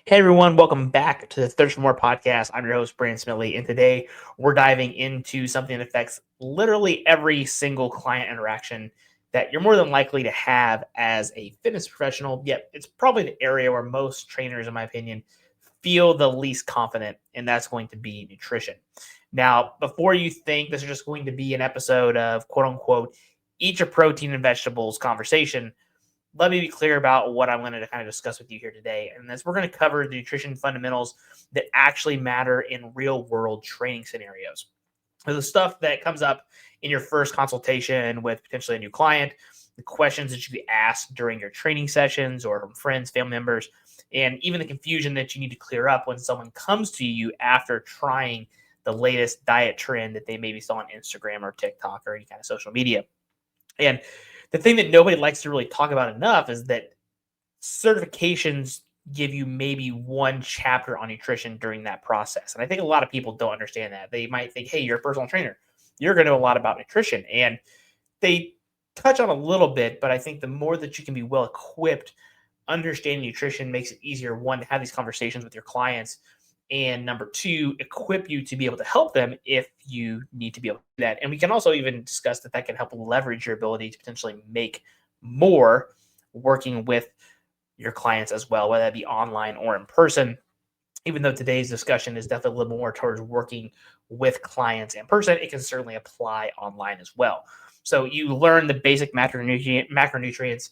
Hey everyone, welcome back to the Thirst for More podcast. I'm your host, Brandon Smiley, and today we're diving into something that affects literally every single client interaction that you're more than likely to have as a fitness professional. Yet it's probably the area where most trainers, in my opinion, feel the least confident, and that's going to be nutrition. Now, before you think this is just going to be an episode of quote unquote, eat your protein and vegetables conversation, let me be clear about what I'm going to kind of discuss with you here today. And this, we're going to cover the nutrition fundamentals that actually matter in real world training scenarios. So the stuff that comes up in your first consultation with potentially a new client, the questions that you be asked during your training sessions or from friends, family members, and even the confusion that you need to clear up when someone comes to you after trying the latest diet trend that they maybe saw on Instagram or TikTok or any kind of social media. And the thing that nobody likes to really talk about enough is that certifications give you maybe one chapter on nutrition during that process. And I think a lot of people don't understand that. They might think, hey, you're a personal trainer. You're going to know a lot about nutrition. And they touch on a little bit, but I think the more that you can be well equipped, understanding nutrition makes it easier, one, to have these conversations with your clients, and number two, equip you to be able to help them if you need to be able to do that. And we can also even discuss that can help leverage your ability to potentially make more working with your clients as well, whether that be online or in person. Even though today's discussion is definitely a little more towards working with clients in person, it can certainly apply online as well. So you learn the basic macronutrients,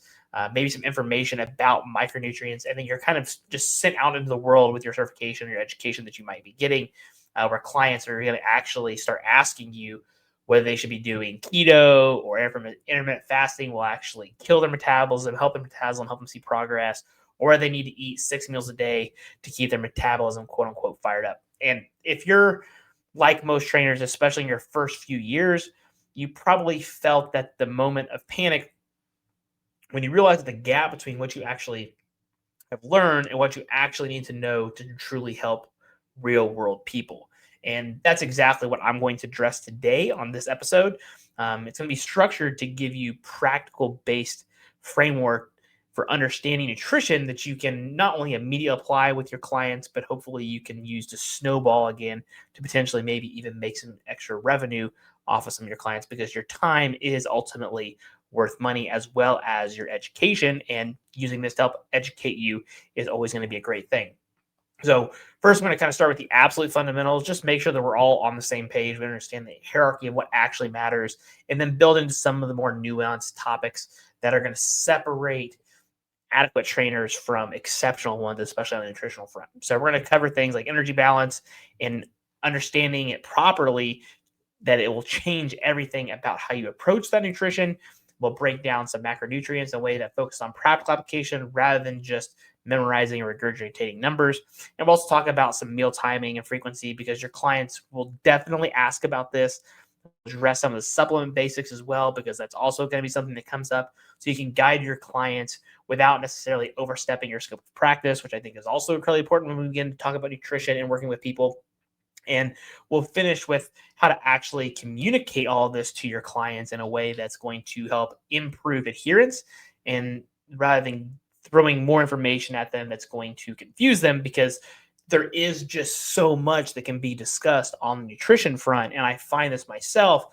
maybe some information about micronutrients, and then you're kind of just sent out into the world with your certification or your education that you might be getting, where clients are going to actually start asking you whether they should be doing keto or intermittent fasting will actually kill their metabolism, help them see progress, or they need to eat 6 meals a day to keep their metabolism, quote unquote, fired up. And if you're like most trainers, especially in your first few years, you probably felt that the moment of panic when you realize the gap between what you actually have learned and what you actually need to know to truly help real world people. And that's exactly what I'm going to address today on this episode. It's going to be structured to give you practical based framework for understanding nutrition that you can not only immediately apply with your clients, but hopefully you can use to snowball again to potentially maybe even make some extra revenue off of some of your clients, because your time is ultimately worth money as well as your education. And using this to help educate you is always going to be a great thing. So first, I'm going to kind of start with the absolute fundamentals, just make sure that we're all on the same page. We understand the hierarchy of what actually matters, and then build into some of the more nuanced topics that are going to separate adequate trainers from exceptional ones, especially on the nutritional front. So we're going to cover things like energy balance and understanding it properly, that it will change everything about how you approach that nutrition. We'll break down some macronutrients in a way that focuses on practical application rather than just memorizing or regurgitating numbers. And we'll also talk about some meal timing and frequency, because your clients will definitely ask about this. Address some of the supplement basics as well, because that's also going to be something that comes up, so you can guide your clients without necessarily overstepping your scope of practice, which I think is also incredibly important when we begin to talk about nutrition and working with people. And we'll finish with how to actually communicate all of this to your clients in a way that's going to help improve adherence, and rather than throwing more information at them that's going to confuse them, because there is just so much that can be discussed on the nutrition front. And I find this myself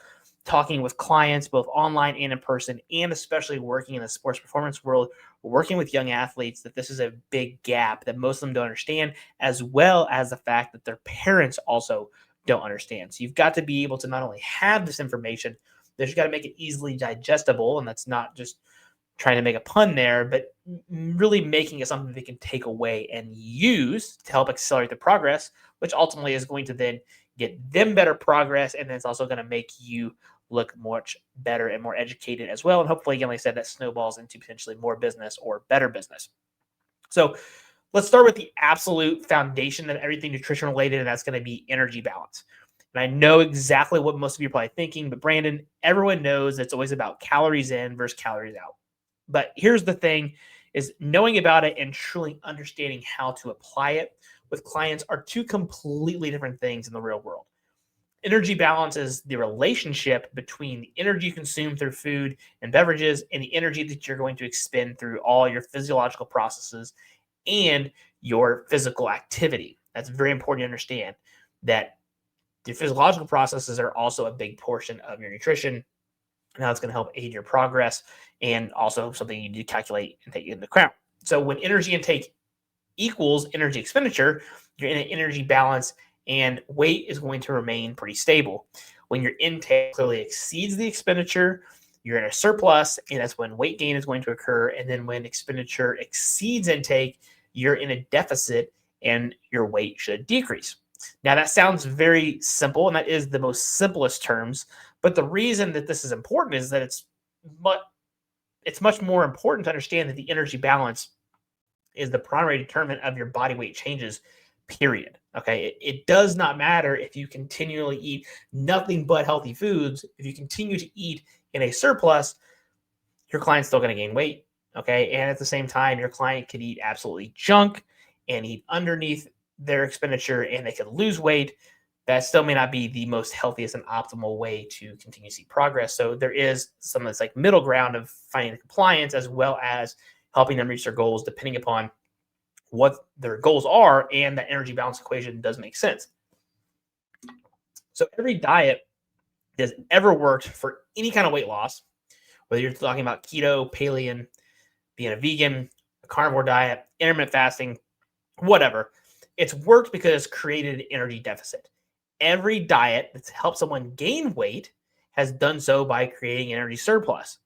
talking with clients, both online and in person, and especially working in the sports performance world, working with young athletes, that this is a big gap that most of them don't understand, as well as the fact that their parents also don't understand. So you've got to be able to not only have this information, but you've got to make it easily digestible. And that's not just trying to make a pun there, but really making it something they can take away and use to help accelerate the progress, which ultimately is going to then get them better progress. And then it's also going to make you look much better and more educated as well. And hopefully, again, like I said, that snowballs into potentially more business or better business. So let's start with the absolute foundation of everything nutrition related, and that's going to be energy balance. And I know exactly what most of you are probably thinking, but Brandon, everyone knows it's always about calories in versus calories out. But here's the thing, is knowing about it and truly understanding how to apply it with clients are two completely different things in the real world. Energy balance is the relationship between the energy you consume through food and beverages and the energy that you're going to expend through all your physiological processes and your physical activity. That's very important to understand that the physiological processes are also a big portion of your nutrition. Now it's going to help aid your progress and also something you need to calculate and take into account. So when energy intake equals energy expenditure, you're in an energy balance and weight is going to remain pretty stable. When your intake clearly exceeds the expenditure, you're in a surplus, and that's when weight gain is going to occur. And then when expenditure exceeds intake, you're in a deficit and your weight should decrease. Now, that sounds very simple, and that is the most simplest terms. But the reason that this is important is that it's much more important to understand that the energy balance is the primary determinant of your body weight changes, period. Okay. It does not matter if you continually eat nothing but healthy foods. If you continue to eat in a surplus, your client's still going to gain weight. Okay. And at the same time, your client could eat absolutely junk and eat underneath their expenditure and they could lose weight. That still may not be the most healthiest and optimal way to continue to see progress. So there is some that's like middle ground of finding the compliance as well as helping them reach their goals depending upon what their goals are, and that energy balance equation does make sense. So every diet that's ever worked for any kind of weight loss, whether you're talking about keto, paleo, being a vegan, a carnivore diet, intermittent fasting, whatever, it's worked because it's created an energy deficit. Every diet that's helped someone gain weight has done so by creating an energy surplus.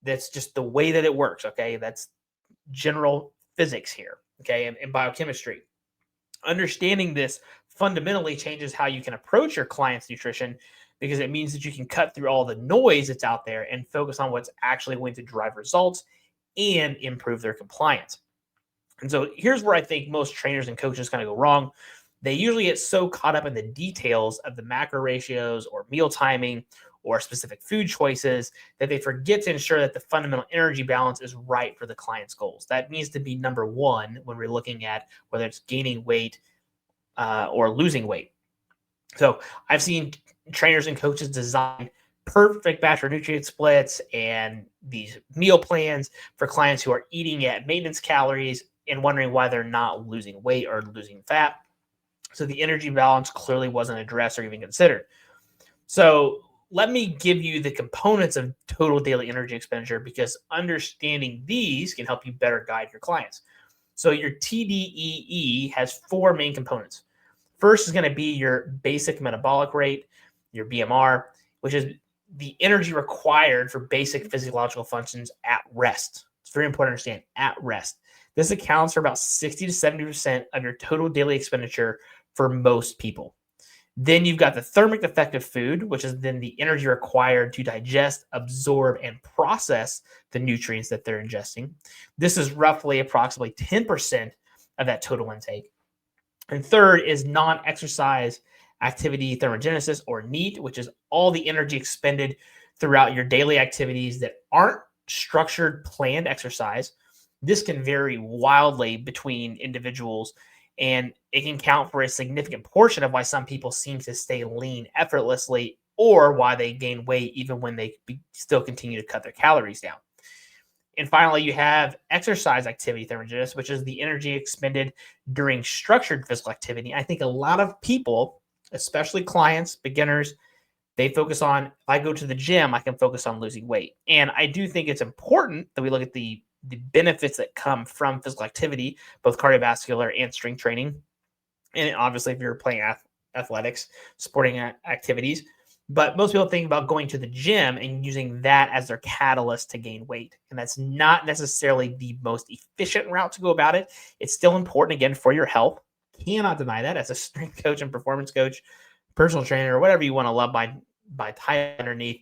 That's just the way that it works, okay? That's general physics here, okay, and biochemistry. Understanding this fundamentally changes how you can approach your client's nutrition because it means that you can cut through all the noise that's out there and focus on what's actually going to drive results and improve their compliance. And so here's where I think most trainers and coaches kind of go wrong. They usually get so caught up in the details of the macro ratios or meal timing or specific food choices that they forget to ensure that the fundamental energy balance is right for the client's goals. That needs to be number one when we're looking at whether it's gaining weight or losing weight. So I've seen trainers and coaches design perfect macronutrient splits and these meal plans for clients who are eating at maintenance calories and wondering why they're not losing weight or losing fat. So the energy balance clearly wasn't addressed or even considered. So let me give you the components of total daily energy expenditure because understanding these can help you better guide your clients. So your TDEE has four main components. First is going to be your basic metabolic rate, your BMR, which is the energy required for basic physiological functions at rest. It's very important to understand at rest. This accounts for about 60 to 70% of your total daily expenditure for most people. Then you've got the thermic effective food, which is then the energy required to digest, absorb, and process the nutrients that they're ingesting. This is roughly approximately 10% of that total intake. And third is non-exercise activity thermogenesis or NEAT, which is all the energy expended throughout your daily activities that aren't structured, planned exercise. This can vary wildly between individuals, and it can count for a significant portion of why some people seem to stay lean effortlessly or why they gain weight even when they still continue to cut their calories down. And finally, you have exercise activity thermogenesis, which is the energy expended during structured physical activity. I think a lot of people, especially clients, beginners, they focus on, if I go to the gym, I can focus on losing weight. And I do think it's important that we look at the benefits that come from physical activity, both cardiovascular and strength training. And obviously, if you're playing athletics, sporting activities. But most people think about going to the gym and using that as their catalyst to gain weight. And that's not necessarily the most efficient route to go about it. It's still important, again, for your health. Cannot deny that as a strength coach and performance coach, personal trainer, or whatever you want to love by title underneath.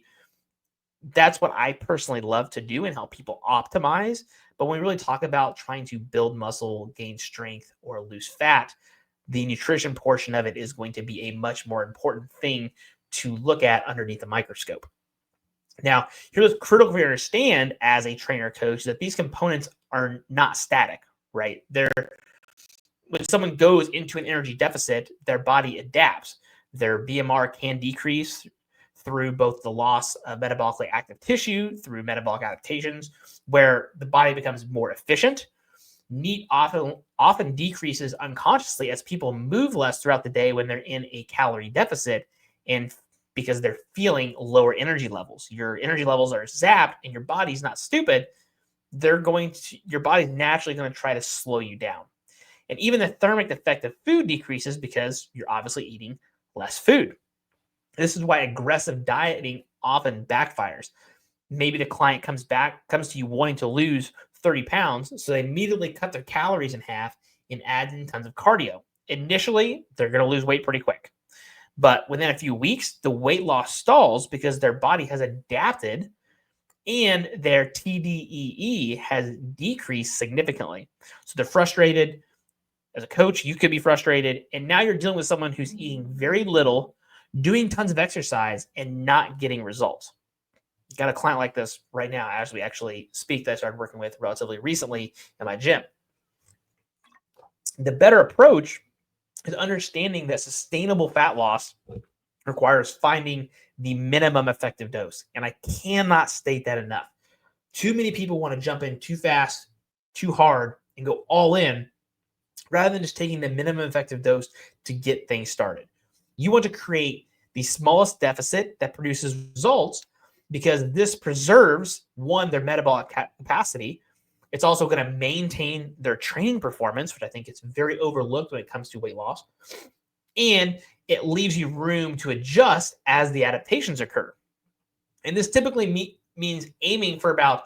That's what I personally love to do and help people optimize. But when we really talk about trying to build muscle, gain strength, or lose fat, the nutrition portion of it is going to be a much more important thing to look at underneath the microscope. Now, here's what's critical for you to understand as a trainer coach that these components are not static, right? When someone goes into an energy deficit, their body adapts. Their BMR can decrease through both the loss of metabolically active tissue, through metabolic adaptations, where the body becomes more efficient. NEAT often decreases unconsciously as people move less throughout the day when they're in a calorie deficit, and because they're feeling lower energy levels. Your energy levels are zapped and your body's not stupid. Your body's naturally going to try to slow you down. And even the thermic effect of food decreases because you're obviously eating less food. This is why aggressive dieting often backfires. Maybe the client comes to you wanting to lose 30 pounds, so they immediately cut their calories in half and add in tons of cardio. Initially, they're going to lose weight pretty quick. But within a few weeks, the weight loss stalls because their body has adapted and their TDEE has decreased significantly. So they're frustrated. As a coach, you could be frustrated. And now you're dealing with someone who's eating very little, doing tons of exercise, and not getting results. Got a client like this right now as we actually speak that I started working with relatively recently in my gym. The better approach is understanding that sustainable fat loss requires finding the minimum effective dose. And I cannot state that enough. Too many people want to jump in too fast, too hard, and go all in rather than just taking the minimum effective dose to get things started. You want to create the smallest deficit that produces results because this preserves, one, their metabolic capacity. It's also going to maintain their training performance, which I think is very overlooked when it comes to weight loss. And it leaves you room to adjust as the adaptations occur. And this typically means aiming for about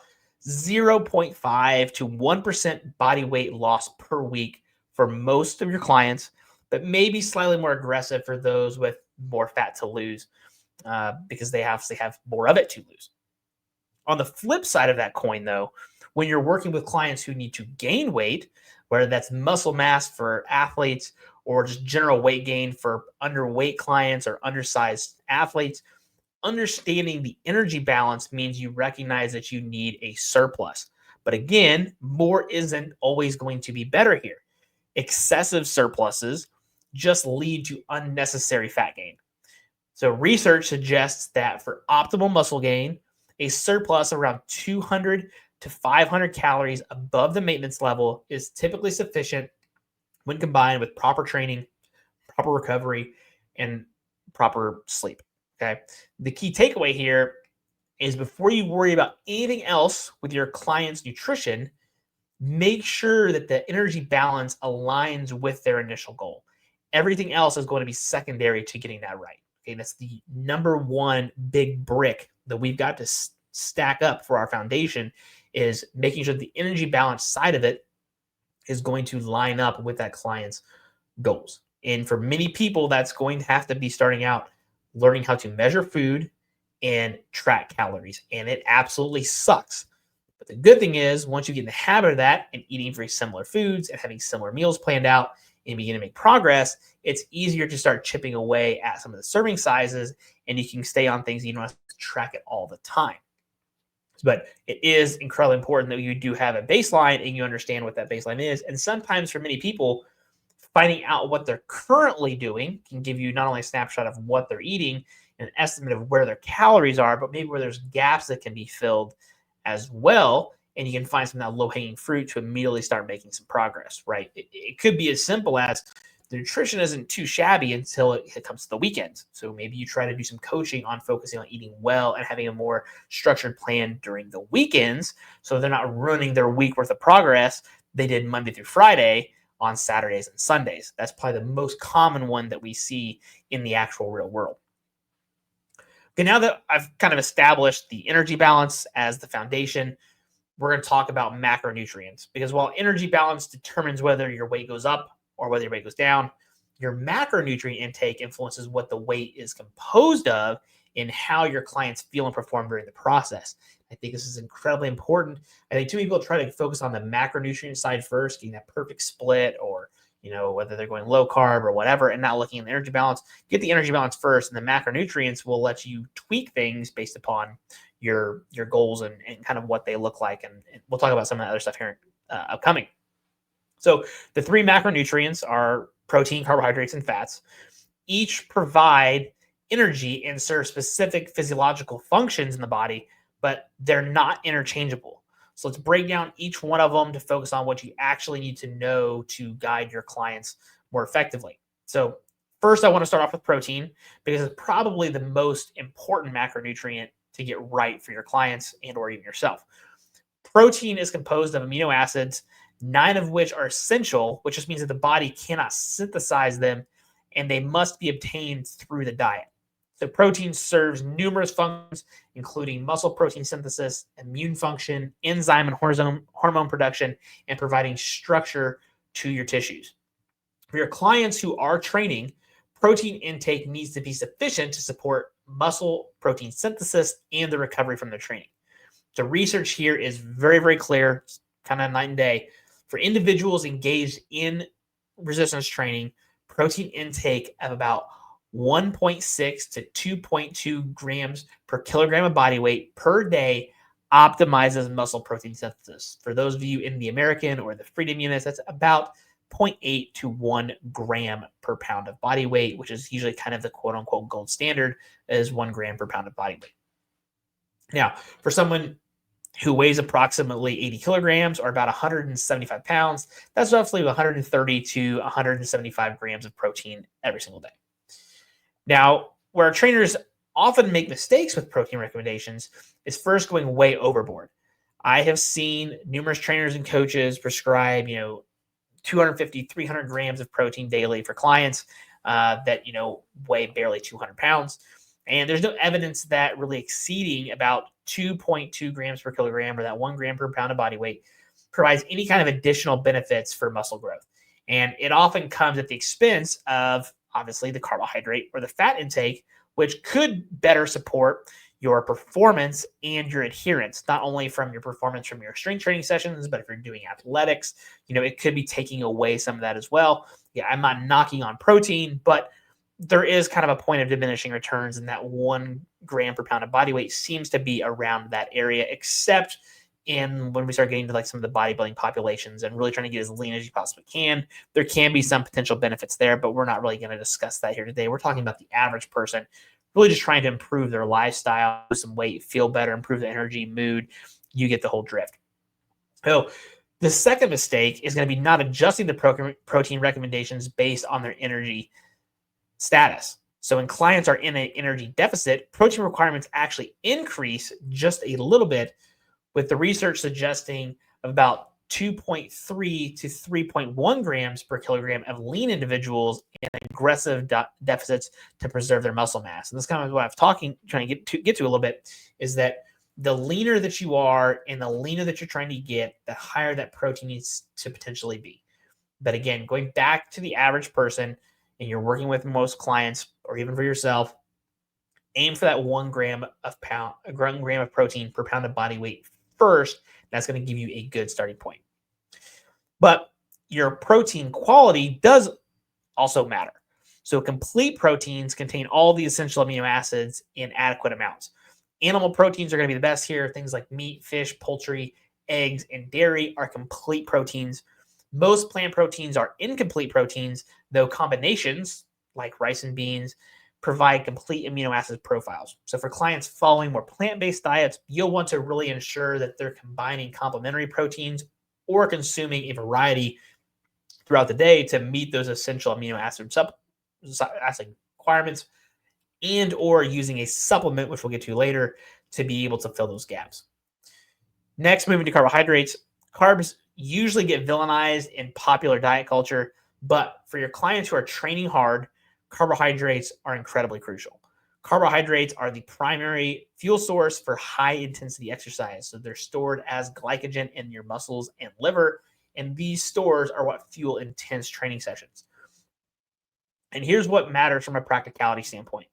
0.5 to 1% body weight loss per week for most of your clients, but maybe slightly more aggressive for those with more fat to lose because they obviously have more of it to lose. On the flip side of that coin, though, when you're working with clients who need to gain weight, whether that's muscle mass for athletes or just general weight gain for underweight clients or undersized athletes, understanding the energy balance means you recognize that you need a surplus. But again, more isn't always going to be better here. Excessive surpluses just lead to unnecessary fat gain. So research suggests that for optimal muscle gain, a surplus around 200 to 500 calories above the maintenance level is typically sufficient when combined with proper training, proper recovery, and proper sleep. Okay. The key takeaway here is before you worry about anything else with your client's nutrition, make sure that the energy balance aligns with their initial goal. Everything else is going to be secondary to getting that right. Okay. That's the number one big brick that we've got to stack up for our foundation, is making sure the energy balance side of it is going to line up with that client's goals. And for many people, that's going to have to be starting out learning how to measure food and track calories. And it absolutely sucks. But the good thing is, once you get in the habit of that and eating very similar foods and having similar meals planned out and begin to make progress, it's easier to start chipping away at some of the serving sizes, and you can stay on things. You don't have to track it all the time. But it is incredibly important that you do have a baseline and you understand what that baseline is. And sometimes for many people, finding out what they're currently doing can give you not only a snapshot of what they're eating, an estimate of where their calories are, but maybe where there's gaps that can be filled as well. And you can find some of that low-hanging fruit to immediately start making some progress, right? It could be as simple as the nutrition isn't too shabby until it comes to the weekends. So maybe you try to do some coaching on focusing on eating well and having a more structured plan during the weekends, so they're not ruining their week worth of progress they did Monday through Friday on Saturdays and Sundays. That's probably the most common one that we see in the actual real world. Okay, now that I've kind of established the energy balance as the foundation, we're going to talk about macronutrients, because while energy balance determines whether your weight goes up or whether your weight goes down, your macronutrient intake influences what the weight is composed of and how your clients feel and perform during the process. I think this is incredibly important. I think too many people try to focus on the macronutrient side first, getting that perfect split, or whether they're going low carb or whatever, and not looking at the energy balance. Get the energy balance first, and the macronutrients will let you tweak things based upon your goals and kind of what they look like. And we'll talk about some of the other stuff here upcoming. So the three macronutrients are protein, carbohydrates, and fats. Each provide energy and serve specific physiological functions in the body, but they're not interchangeable. So let's break down each one of them to focus on what you actually need to know to guide your clients more effectively. So first, I want to start off with protein because it's probably the most important macronutrient to get right for your clients and or even yourself. Protein is composed of amino acids, 9 of which are essential, which just means that the body cannot synthesize them and they must be obtained through the diet. So protein serves numerous functions, including muscle protein synthesis, immune function, enzyme and hormone production, and providing structure to your tissues. For your clients who are training, protein intake needs to be sufficient to support muscle protein synthesis and the recovery from their training. The research here is very, very clear, kind of night and day. For individuals engaged in resistance training, protein intake of about 1.6 to 2.2 grams per kilogram of body weight per day optimizes muscle protein synthesis. For those of you in the American or the Freedom units, that's about 0.8 to 1 gram per pound of body weight, which is usually kind of the quote unquote gold standard, is 1 gram per pound of body weight. Now, for someone who weighs approximately 80 kilograms or about 175 pounds, that's roughly 130 to 175 grams of protein every single day. Now, where trainers often make mistakes with protein recommendations is first going way overboard. I have seen numerous trainers and coaches prescribe, 250, 300 grams of protein daily for clients that, weigh barely 200 pounds. And there's no evidence that really exceeding about 2.2 grams per kilogram or that 1 gram per pound of body weight provides any kind of additional benefits for muscle growth. And it often comes at the expense of, obviously, the carbohydrate or the fat intake, which could better support your performance and your adherence, not only from your performance from your strength training sessions, but if you're doing athletics, it could be taking away some of that as well. Yeah, I'm not knocking on protein, but there is kind of a point of diminishing returns, and that 1 gram per pound of body weight seems to be around that area, except in when we start getting to like some of the bodybuilding populations and really trying to get as lean as you possibly can. There can be some potential benefits there, but we're not really going to discuss that here today. We're talking about the average person really just trying to improve their lifestyle, lose some weight, feel better, improve the energy, mood. You get the whole drift. So the second mistake is going to be not adjusting the protein recommendations based on their energy status. So when clients are in an energy deficit, protein requirements actually increase just a little bit, with the research suggesting about 2.3 to 3.1 grams per kilogram of lean individuals in aggressive deficits to preserve their muscle mass. And this kind of what I'm trying to get to a little bit is that the leaner that you are and the leaner that you're trying to get, the higher that protein needs to potentially be. But again, going back to the average person, and you're working with most clients or even for yourself, aim for that 1 gram of protein per pound of body weight first. That's going to give you a good starting point. But your protein quality does also matter. So complete proteins contain all the essential amino acids in adequate amounts. Animal proteins are going to be the best here. Things like meat, fish, poultry, eggs, and dairy are complete proteins. Most plant proteins are incomplete proteins, though combinations like rice and beans provide complete amino acid profiles. So for clients following more plant-based diets, you'll want to really ensure that they're combining complementary proteins or consuming a variety throughout the day to meet those essential amino acid requirements, and or using a supplement, which we'll get to later, to be able to fill those gaps. Next, moving to carbohydrates. Carbs usually get villainized in popular diet culture, but for your clients who are training hard, carbohydrates are incredibly crucial. Carbohydrates are the primary fuel source for high-intensity exercise. So they're stored as glycogen in your muscles and liver, and these stores are what fuel intense training sessions. And here's what matters from a practicality standpoint.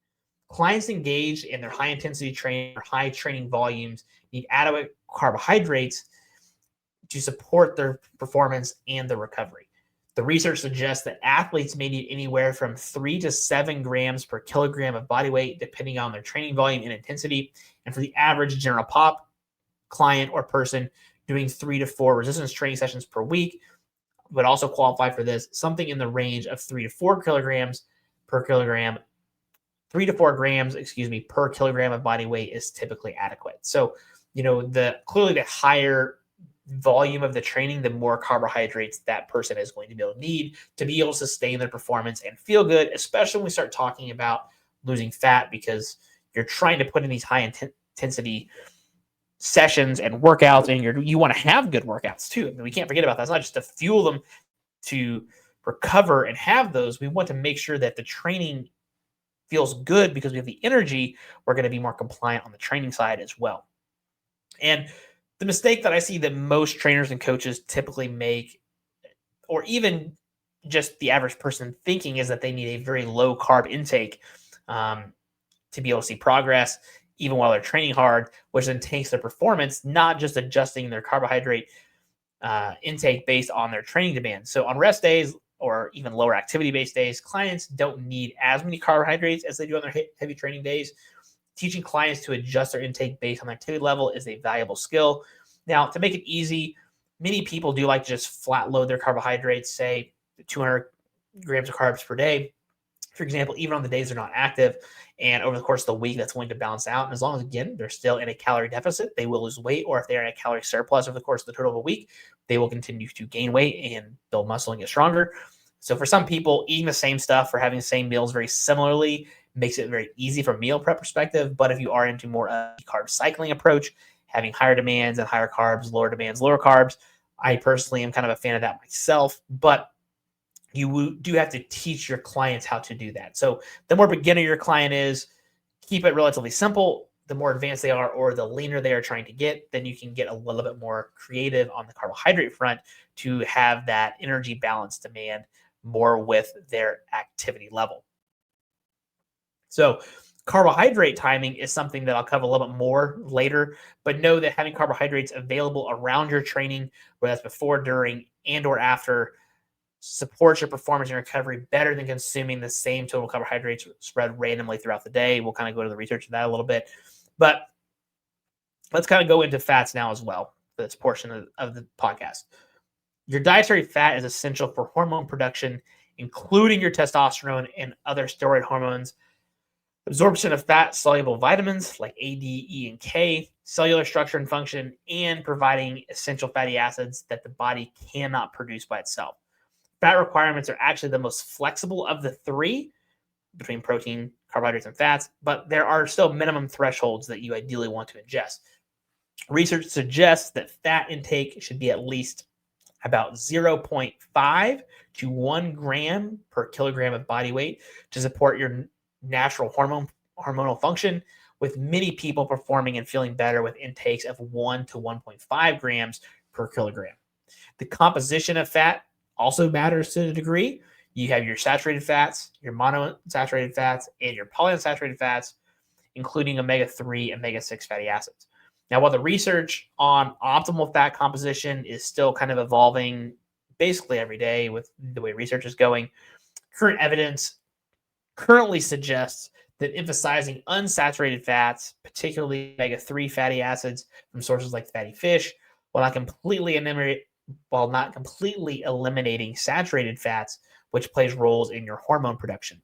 Clients engaged in their high-intensity training or high training volumes need adequate carbohydrates to support their performance and their recovery. The research suggests that athletes may need anywhere from 3 to 7 grams per kilogram of body weight, depending on their training volume and intensity. And for the average general pop client or person doing 3 to 4 resistance training sessions per week would also qualify for this, something in the range of 3 to 4 kilograms per kilogram. 3 to 4 grams, per kilogram of body weight is typically adequate. So, clearly the higher volume of the training, the more carbohydrates that person is going to be able to need to be able to sustain their performance and feel good, especially when we start talking about losing fat, because you're trying to put in these high intensity sessions and workouts, and you want to have good workouts too. I mean, we can't forget about that. It's not just to fuel them to recover and have those. We want to make sure that the training feels good because we have the energy. We're going to be more compliant on the training side as well. And the mistake that I see that most trainers and coaches typically make, or even just the average person thinking, is that they need a very low carb intake to be able to see progress, even while they're training hard, which then takes their performance, not just adjusting their carbohydrate intake based on their training demands. So on rest days or even lower activity-based days, clients don't need as many carbohydrates as they do on their heavy training days. Teaching clients to adjust their intake based on activity level is a valuable skill. Now, to make it easy, many people do like to just flat load their carbohydrates, say 200 grams of carbs per day, for example, even on the days they're not active. And over the course of the week, that's going to balance out. And as long as, again, they're still in a calorie deficit, they will lose weight. Or if they're in a calorie surplus over the course of the total of a week, they will continue to gain weight and build muscle and get stronger. So for some people, eating the same stuff or having the same meals very similarly makes it very easy from a meal prep perspective. But if you are into more of a carb cycling approach, having higher demands and higher carbs, lower demands, lower carbs, I personally am kind of a fan of that myself. But you do have to teach your clients how to do that. So the more beginner your client is, keep it relatively simple. The more advanced they are, or the leaner they are trying to get, then you can get a little bit more creative on the carbohydrate front to have that energy balance demand more with their activity level. So carbohydrate timing is something that I'll cover a little bit more later, but know that having carbohydrates available around your training, whether that's before, during, and or after, supports your performance and recovery better than consuming the same total carbohydrates spread randomly throughout the day. We'll kind of go to the research of that a little bit, but let's kind of go into fats now as well for this portion of the podcast. Your dietary fat is essential for hormone production, including your testosterone and other steroid hormones, absorption of fat-soluble vitamins like A, D, E, and K, cellular structure and function, and providing essential fatty acids that the body cannot produce by itself. Fat requirements are actually the most flexible of the three between protein, carbohydrates, and fats, but there are still minimum thresholds that you ideally want to ingest. Research suggests that fat intake should be at least about 0.5 to 1 gram per kilogram of body weight to support your natural hormonal function, with many people performing and feeling better with intakes of 1 to 1.5 grams per kilogram. The composition of fat also matters to a degree. You have your saturated fats, your monounsaturated fats, and your polyunsaturated fats, including omega-3 and omega-6 fatty acids. Now, while the research on optimal fat composition is still kind of evolving basically every day with the way research is going, current evidence currently suggests that emphasizing unsaturated fats, particularly omega-3 fatty acids from sources like fatty fish, while not completely eliminating saturated fats, which plays roles in your hormone production.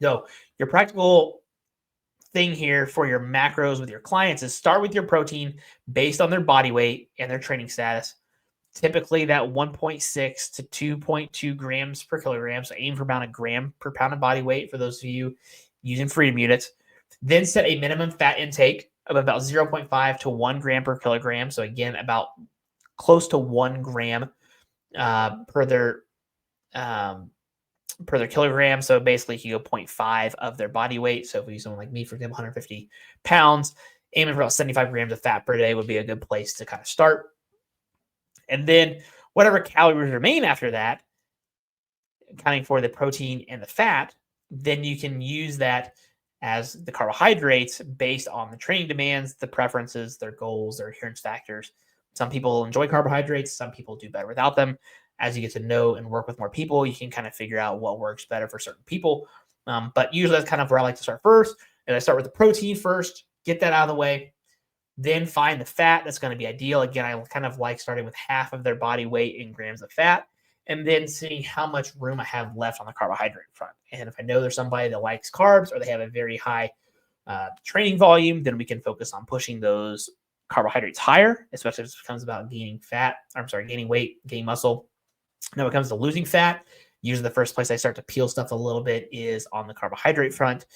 So your practical thing here for your macros with your clients is start with your protein based on their body weight and their training status. Typically that 1.6 to 2.2 grams per kilogram. So aim for about a gram per pound of body weight for those of you using freedom units. Then set a minimum fat intake of about 0.5 to 1 gram per kilogram. So again, about close to 1 gram per their kilogram. So basically you go 0.5 of their body weight. So if we use someone like me, for example, 150 pounds, aiming for about 75 grams of fat per day would be a good place to kind of start. And then whatever calories remain after that, accounting for the protein and the fat, then you can use that as the carbohydrates based on the training demands, the preferences, their goals, their adherence factors. Some people enjoy carbohydrates. Some people do better without them. As you get to know and work with more people, you can kind of figure out what works better for certain people. But usually that's kind of where I like to start first. And I start with the protein first, get that out of the way, then find the fat. That's going to be ideal. Again, I kind of like starting with half of their body weight in grams of fat, and then seeing how much room I have left on the carbohydrate front. And if I know there's somebody that likes carbs or they have a very high training volume, then we can focus on pushing those carbohydrates higher, especially if it comes about gaining weight, gaining muscle. Now, when it comes to losing fat, usually the first place I start to peel stuff a little bit is on the carbohydrate front.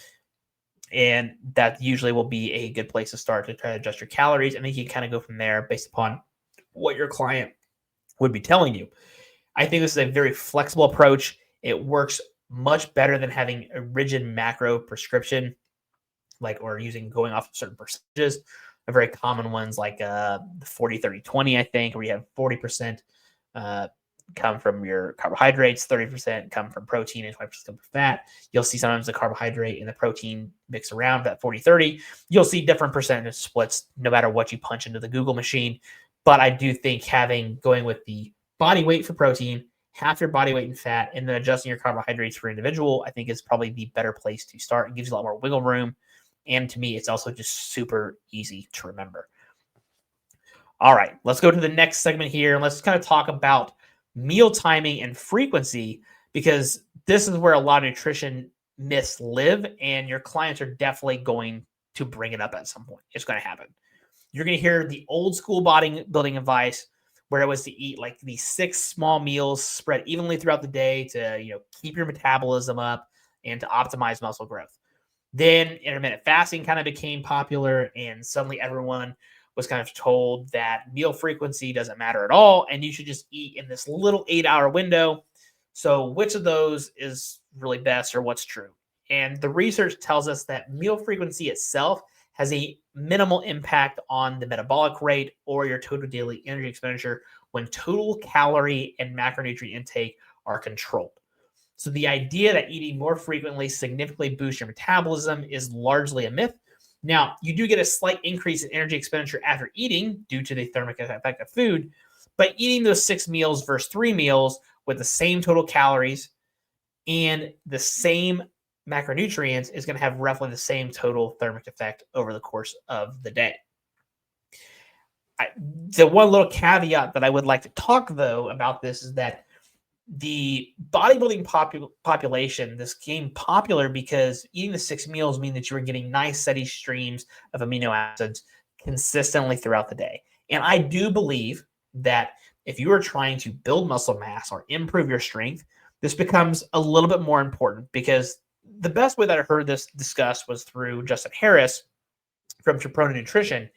And that usually will be a good place to start to try to adjust your calories. And then you can kind of go from there based upon what your client would be telling you. I think this is a very flexible approach. It works much better than having a rigid macro prescription, or going off of certain percentages. A very common ones like the 40, 30, 20, I think, where you have 40% come from your carbohydrates, 30% come from protein, and 20% come from fat. You'll see sometimes the carbohydrate and the protein mix around that 40-30. You'll see different percentage splits no matter what you punch into the Google machine. But I do think going with the body weight for protein, half your body weight in fat, and then adjusting your carbohydrates for individual, I think is probably the better place to start. It gives you a lot more wiggle room. And to me, it's also just super easy to remember. All right, let's go to the next segment here. And let's kind of talk about meal timing and frequency, because this is where a lot of nutrition myths live, and your clients are definitely going to bring it up at some point. It's going to happen. You're going to hear the old school bodybuilding advice where it was to eat like these 6 small meals spread evenly throughout the day to, keep your metabolism up and to optimize muscle growth. Then intermittent fasting kind of became popular, and suddenly everyone was kind of told that meal frequency doesn't matter at all, and you should just eat in this little 8-hour window. So which of those is really best, or what's true? And the research tells us that meal frequency itself has a minimal impact on the metabolic rate or your total daily energy expenditure when total calorie and macronutrient intake are controlled. So the idea that eating more frequently significantly boosts your metabolism is largely a myth. Now, you do get a slight increase in energy expenditure after eating due to the thermic effect of food, but eating those 6 meals versus 3 meals with the same total calories and the same macronutrients is going to have roughly the same total thermic effect over the course of the day. The one little caveat that I would like to talk, though, about this is that the bodybuilding population, this became popular because eating the 6 meals mean that you were getting nice steady streams of amino acids consistently throughout the day. And I do believe that if you are trying to build muscle mass or improve your strength, this becomes a little bit more important, because the best way that I heard this discussed was through Justin Harris from Tripona Nutrition,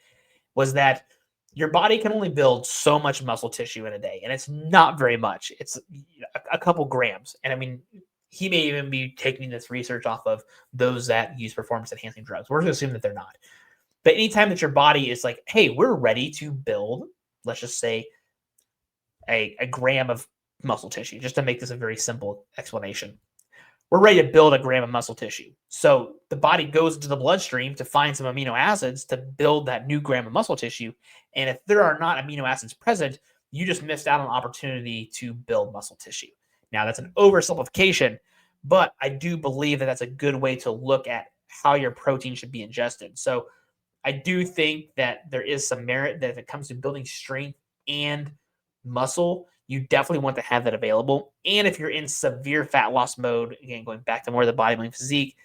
was that your body can only build so much muscle tissue in a day, and it's not very much. It's a couple grams. And I mean, he may even be taking this research off of those that use performance-enhancing drugs. We're going to assume that they're not. But anytime that your body is like, hey, we're ready to build, let's just say, a gram of muscle tissue, just to make this a very simple explanation. We're ready to build a gram of muscle tissue. So the body goes into the bloodstream to find some amino acids to build that new gram of muscle tissue. And if there are not amino acids present, you just missed out on an opportunity to build muscle tissue. Now, that's an oversimplification, but I do believe that that's a good way to look at how your protein should be ingested. So I do think that there is some merit that if it comes to building strength and muscle, you definitely want to have that available. And if you're in severe fat loss mode, again, going back to more of the bodybuilding physique,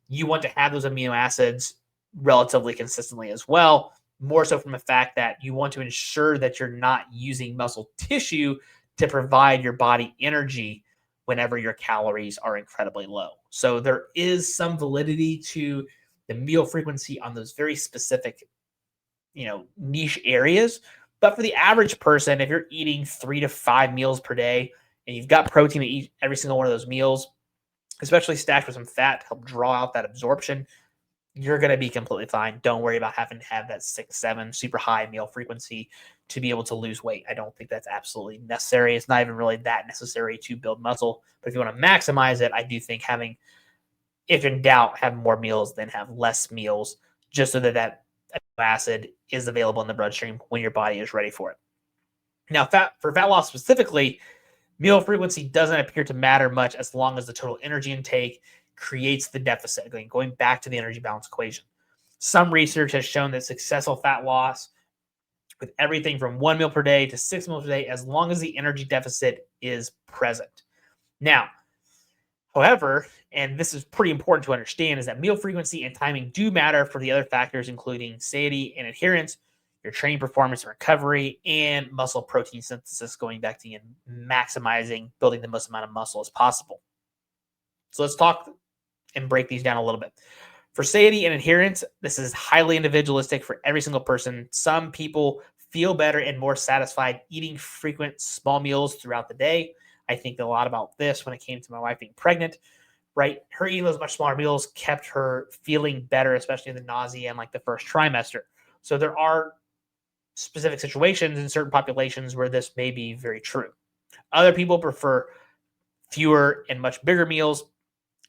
you want to have those amino acids relatively consistently as well, more so from the fact that you want to ensure that you're not using muscle tissue to provide your body energy whenever your calories are incredibly low. So there is some validity to the meal frequency on those very specific, niche areas. But for the average person, if you're eating 3 to 5 meals per day and you've got protein to eat every single one of those meals, especially stacked with some fat to help draw out that absorption, you're going to be completely fine. Don't worry about having to have that 6, 7 super high meal frequency to be able to lose weight. I don't think that's absolutely necessary. It's not even really that necessary to build muscle. But if you want to maximize it, I do think if in doubt, have more meals than have less meals, just so that acid is available in the bloodstream when your body is ready for it. Now, for fat loss specifically, meal frequency doesn't appear to matter much as long as the total energy intake creates the deficit, going back to the energy balance equation. Some research has shown that successful fat loss with everything from 1 meal per day to 6 meals per day, as long as the energy deficit is present. Now, however, and this is pretty important to understand, is that meal frequency and timing do matter for the other factors, including satiety and adherence. your training performance and recovery, and muscle protein synthesis, going back to maximizing building the most amount of muscle as possible. So let's talk and break these down a little bit. For satiety and adherence, this is highly individualistic for every single person. Some people feel better and more satisfied eating frequent small meals throughout the day. I think a lot about this when it came to my wife being pregnant, right? Her eating those much smaller meals kept her feeling better, especially in the nausea and like the first trimester. So there are specific situations in certain populations where this may be very true. Other people prefer fewer and much bigger meals.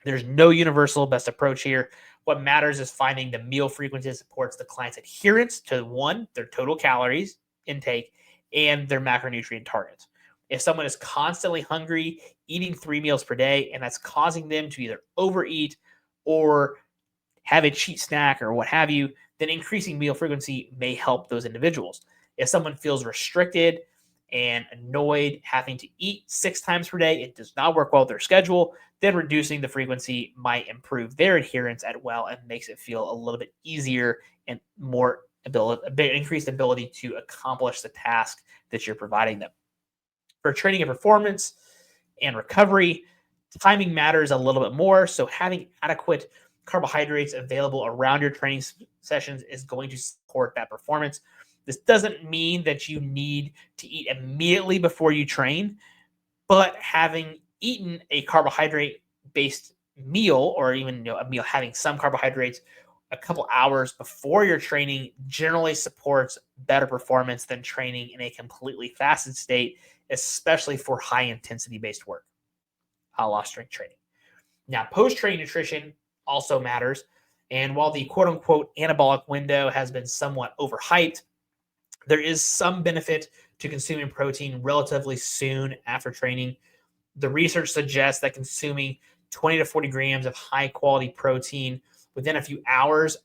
There's no universal best approach here. What matters is finding the meal frequency that supports the client's adherence to one, their total calories intake, and their macronutrient targets. If someone is constantly hungry, eating 3 meals per day, and that's causing them to either overeat or have a cheat snack or what have you, then increasing meal frequency may help those individuals. If someone feels restricted and annoyed having to eat 6 times per day, it does not work well with their schedule, then reducing the frequency might improve their adherence as well and makes it feel a little bit easier and more increased ability to accomplish the task that you're providing them. For training and performance and recovery, timing matters a little bit more. So having adequate carbohydrates available around your training sessions is going to support that performance. This doesn't mean that you need to eat immediately before you train, but having eaten a carbohydrate-based meal, or even a meal having some carbohydrates a couple hours before your training, generally supports better performance than training in a completely fasted state, especially for high-intensity based work, a la strength training. Now, post-training nutrition also matters, and while the quote-unquote anabolic window has been somewhat overhyped, there is some benefit to consuming protein relatively soon after training. The research suggests that consuming 20 to 40 grams of high-quality protein within a few hours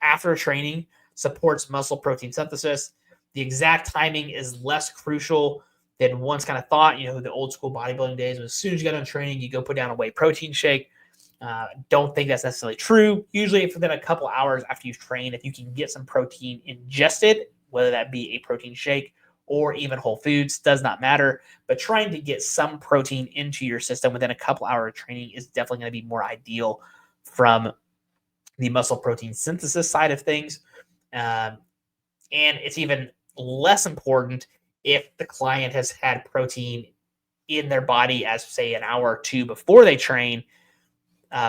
after training supports muscle protein synthesis. The exact timing is less crucial than once kind of thought. The old school bodybuilding days, as soon as you get on training, you go put down a whey protein shake. Don't think that's necessarily true. Usually within a couple hours after you've trained, if you can get some protein ingested, whether that be a protein shake or even whole foods, does not matter. But trying to get some protein into your system within a couple hours of training is definitely going to be more ideal from the muscle protein synthesis side of things. And it's even less important if the client has had protein in their body as, say, an hour or two before they train,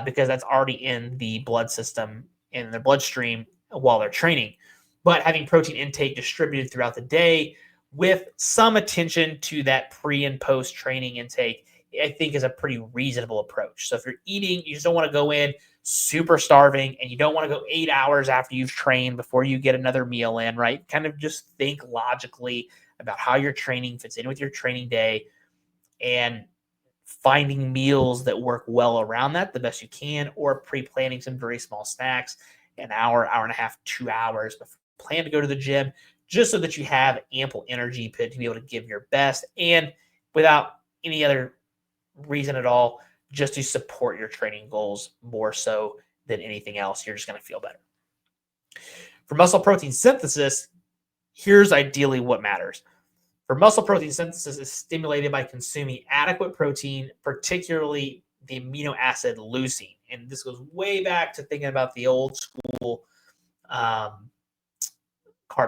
because that's already in the blood system, in their bloodstream while they're training. But having protein intake distributed throughout the day with some attention to that pre and post training intake, I think is a pretty reasonable approach. So if you're eating, you just don't want to go in super starving, and you don't want to go 8 hours after you've trained before you get another meal in, right? Kind of just think logically about how your training fits in with your training day and finding meals that work well around that the best you can, or pre-planning some very small snacks, an hour, hour and a half, 2 hours before you plan to go to the gym, just so that you have ample energy to be able to give your best, and without any other reason at all, just to support your training goals more so than anything else. You're just going to feel better. For muscle protein synthesis, here's ideally what matters. For muscle protein synthesis is stimulated by consuming adequate protein, particularly the amino acid leucine. And this goes way back to thinking about the old school carb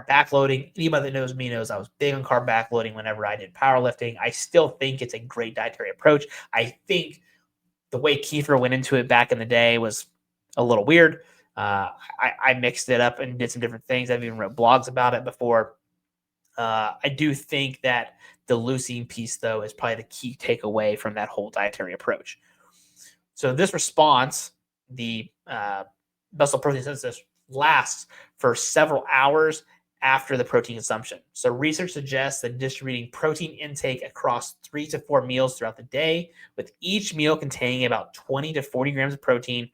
backloading. Anybody that knows me knows I was big on carb backloading whenever I did powerlifting. I still think it's a great dietary approach. I think the way Kiefer went into it back in the day was a little weird. I mixed it up and did some different things. I've even wrote blogs about it before. I do think that the leucine piece, though, is probably the key takeaway from that whole dietary approach. So this response, the muscle protein synthesis, lasts for several hours after the protein consumption. So research suggests that distributing protein intake across 3 to 4 meals throughout the day, with each meal containing about 20 to 40 grams of protein,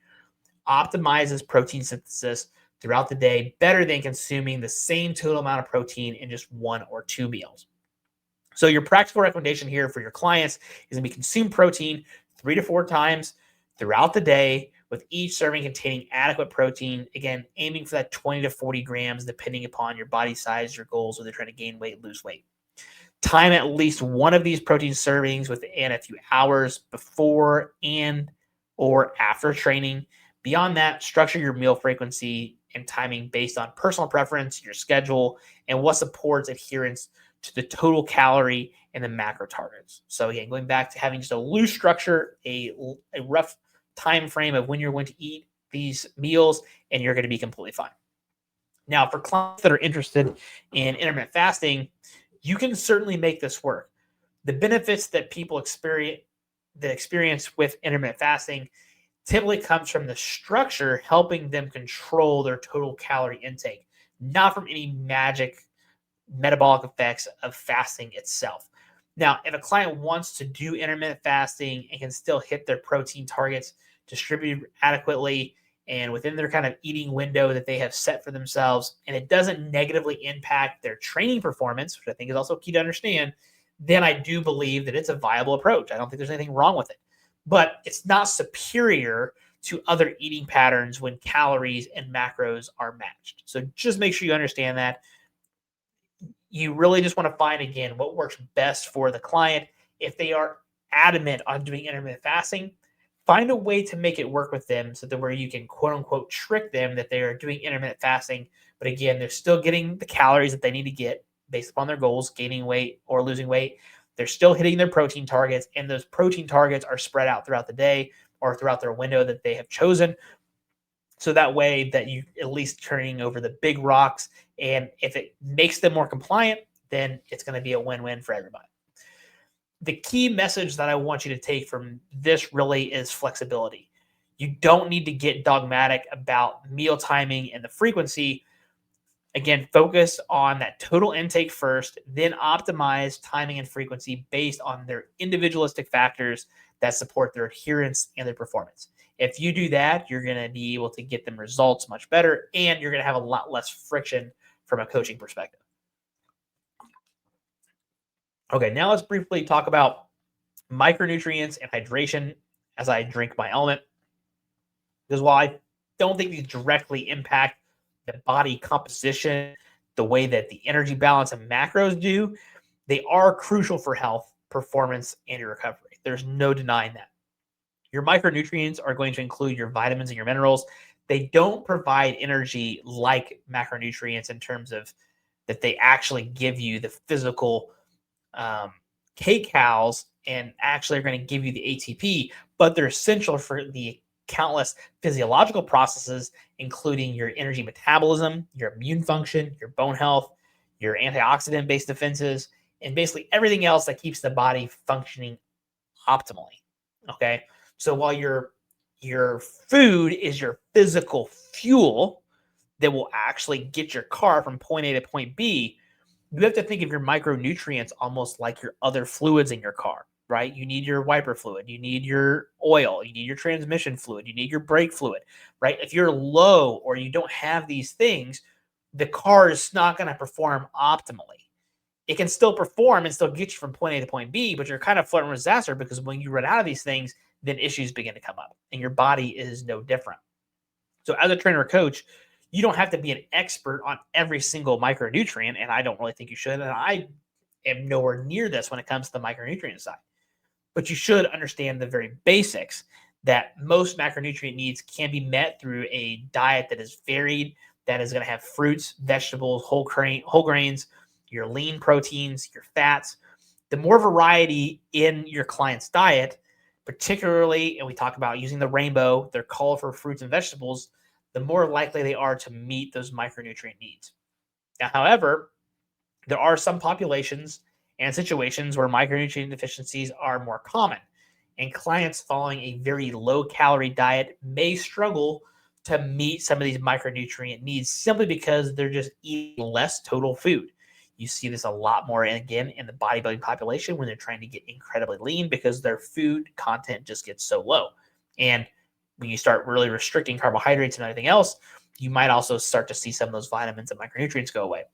optimizes protein synthesis throughout the day better than consuming the same total amount of protein in just 1 or 2 meals. So your practical recommendation here for your clients is going to be consume protein 3 to 4 times throughout the day with each serving containing adequate protein. Again, aiming for that 20 to 40 grams, depending upon your body size, your goals, whether they're trying to gain weight, lose weight. Time at least one of these protein servings within a few hours before and or after training. Beyond that, structure your meal frequency and timing based on personal preference, your schedule, and what supports adherence to the total calorie and the macro targets. So again, going back to having just a loose structure, a rough time frame of when you're going to eat these meals, and you're going to be completely fine. Now, for clients that are interested in intermittent fasting, you can certainly make this work. The benefits that people experience with intermittent fasting typically comes from the structure helping them control their total calorie intake, not from any magic metabolic effects of fasting itself. Now, if a client wants to do intermittent fasting and can still hit their protein targets, distribute adequately, and within their kind of eating window that they have set for themselves, and it doesn't negatively impact their training performance, which I think is also key to understand, then I do believe that it's a viable approach. I don't think there's anything wrong with it. But it's not superior to other eating patterns when calories and macros are matched. So just make sure you understand that. You really just want to find, again, what works best for the client. If they are adamant on doing intermittent fasting, find a way to make it work with them so that where you can quote unquote trick them that they are doing intermittent fasting, but again, they're still getting the calories that they need to get based upon their goals, gaining weight or losing weight. They're still hitting their protein targets, and those protein targets are spread out throughout the day or throughout their window that they have chosen. So that way that you at least turning over the big rocks. And if it makes them more compliant, then it's going to be a win-win for everybody. The key message that I want you to take from this really is flexibility. You don't need to get dogmatic about meal timing and the frequency. Again, focus on that total intake first, then optimize timing and frequency based on their individualistic factors that support their adherence and their performance. If you do that, you're going to be able to get them results much better, and you're going to have a lot less friction from a coaching perspective. Okay, now let's briefly talk about micronutrients and hydration as I drink my element. Because while I don't think these directly impact the body composition the way that the energy balance and macros do, they are crucial for health, performance, and your recovery. There's no denying that. Your micronutrients are going to include your vitamins and your minerals. They don't provide energy like macronutrients in terms of that they actually give you the physical kcals and actually are going to give you the ATP, but they're essential for the countless physiological processes, including your energy metabolism, your immune function, your bone health, your antioxidant-based defenses, and basically everything else that keeps the body functioning optimally. Okay, so while your food is your physical fuel that will actually get your car from point A to point B, you have to think of your micronutrients almost like your other fluids in your car, right? You need your wiper fluid, you need your oil, you need your transmission fluid, you need your brake fluid, right? If you're low or you don't have these things, the car is not going to perform optimally. It can still perform and still get you from point A to point B, but you're kind of flirting with disaster because when you run out of these things, then issues begin to come up, and your body is no different. So as a trainer or coach, you don't have to be an expert on every single micronutrient, and I don't really think you should. And I am nowhere near this when it comes to the micronutrient side. But you should understand the very basics that most macronutrient needs can be met through a diet that is varied, that is going to have fruits, vegetables, whole grains, your lean proteins, your fats. The more variety in your client's diet, particularly, and we talk about using the rainbow, their colorful fruits and vegetables, the more likely they are to meet those micronutrient needs. Now, however, there are some populations and situations where micronutrient deficiencies are more common, and clients following a very low-calorie diet may struggle to meet some of these micronutrient needs simply because they're just eating less total food. You see this a lot more, and again, in the bodybuilding population when they're trying to get incredibly lean because their food content just gets so low. And when you start really restricting carbohydrates and everything else, you might also start to see some of those vitamins and micronutrients go away.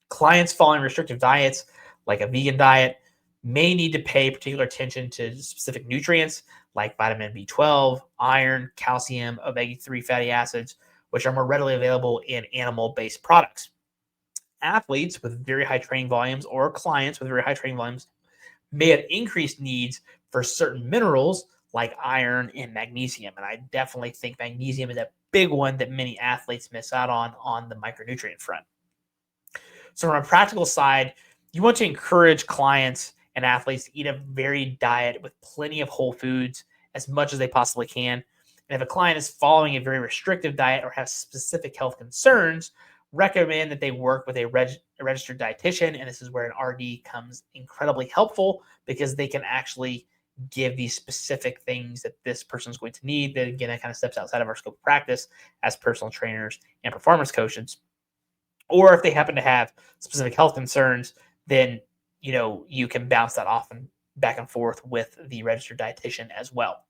Clients following restrictive diets, like a vegan diet, may need to pay particular attention to specific nutrients like vitamin B12, iron, calcium, omega-3 fatty acids, which are more readily available in animal-based products. Athletes with very high training volumes or clients with very high training volumes may have increased needs for certain minerals like iron and magnesium. And I definitely think magnesium is a big one that many athletes miss out on the micronutrient front. So from a practical side, you want to encourage clients and athletes to eat a varied diet with plenty of whole foods as much as they possibly can. And if a client is following a very restrictive diet or has specific health concerns, recommend that they work with a registered dietitian. And this is where an RD comes incredibly helpful because they can actually give these specific things that this person is going to need. That again, that kind of steps outside of our scope of practice as personal trainers and performance coaches. Or if they happen to have specific health concerns, then you can bounce that off and back and forth with the registered dietitian as well.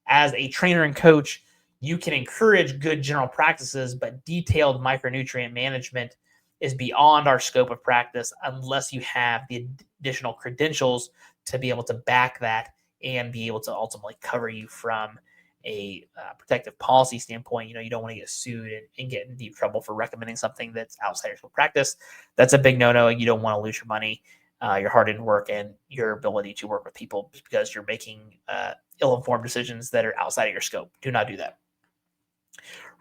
As a trainer and coach, you can encourage good general practices, but detailed micronutrient management is beyond our scope of practice unless you have the additional credentials to be able to back that and be able to ultimately cover you from a protective policy standpoint. You don't want to get sued and get in deep trouble for recommending something that's outside your scope of practice. That's a big no-no. You don't want to lose your money, your hard-earned work, and your ability to work with people just because you're making ill-informed decisions that are outside of your scope. Do not do that.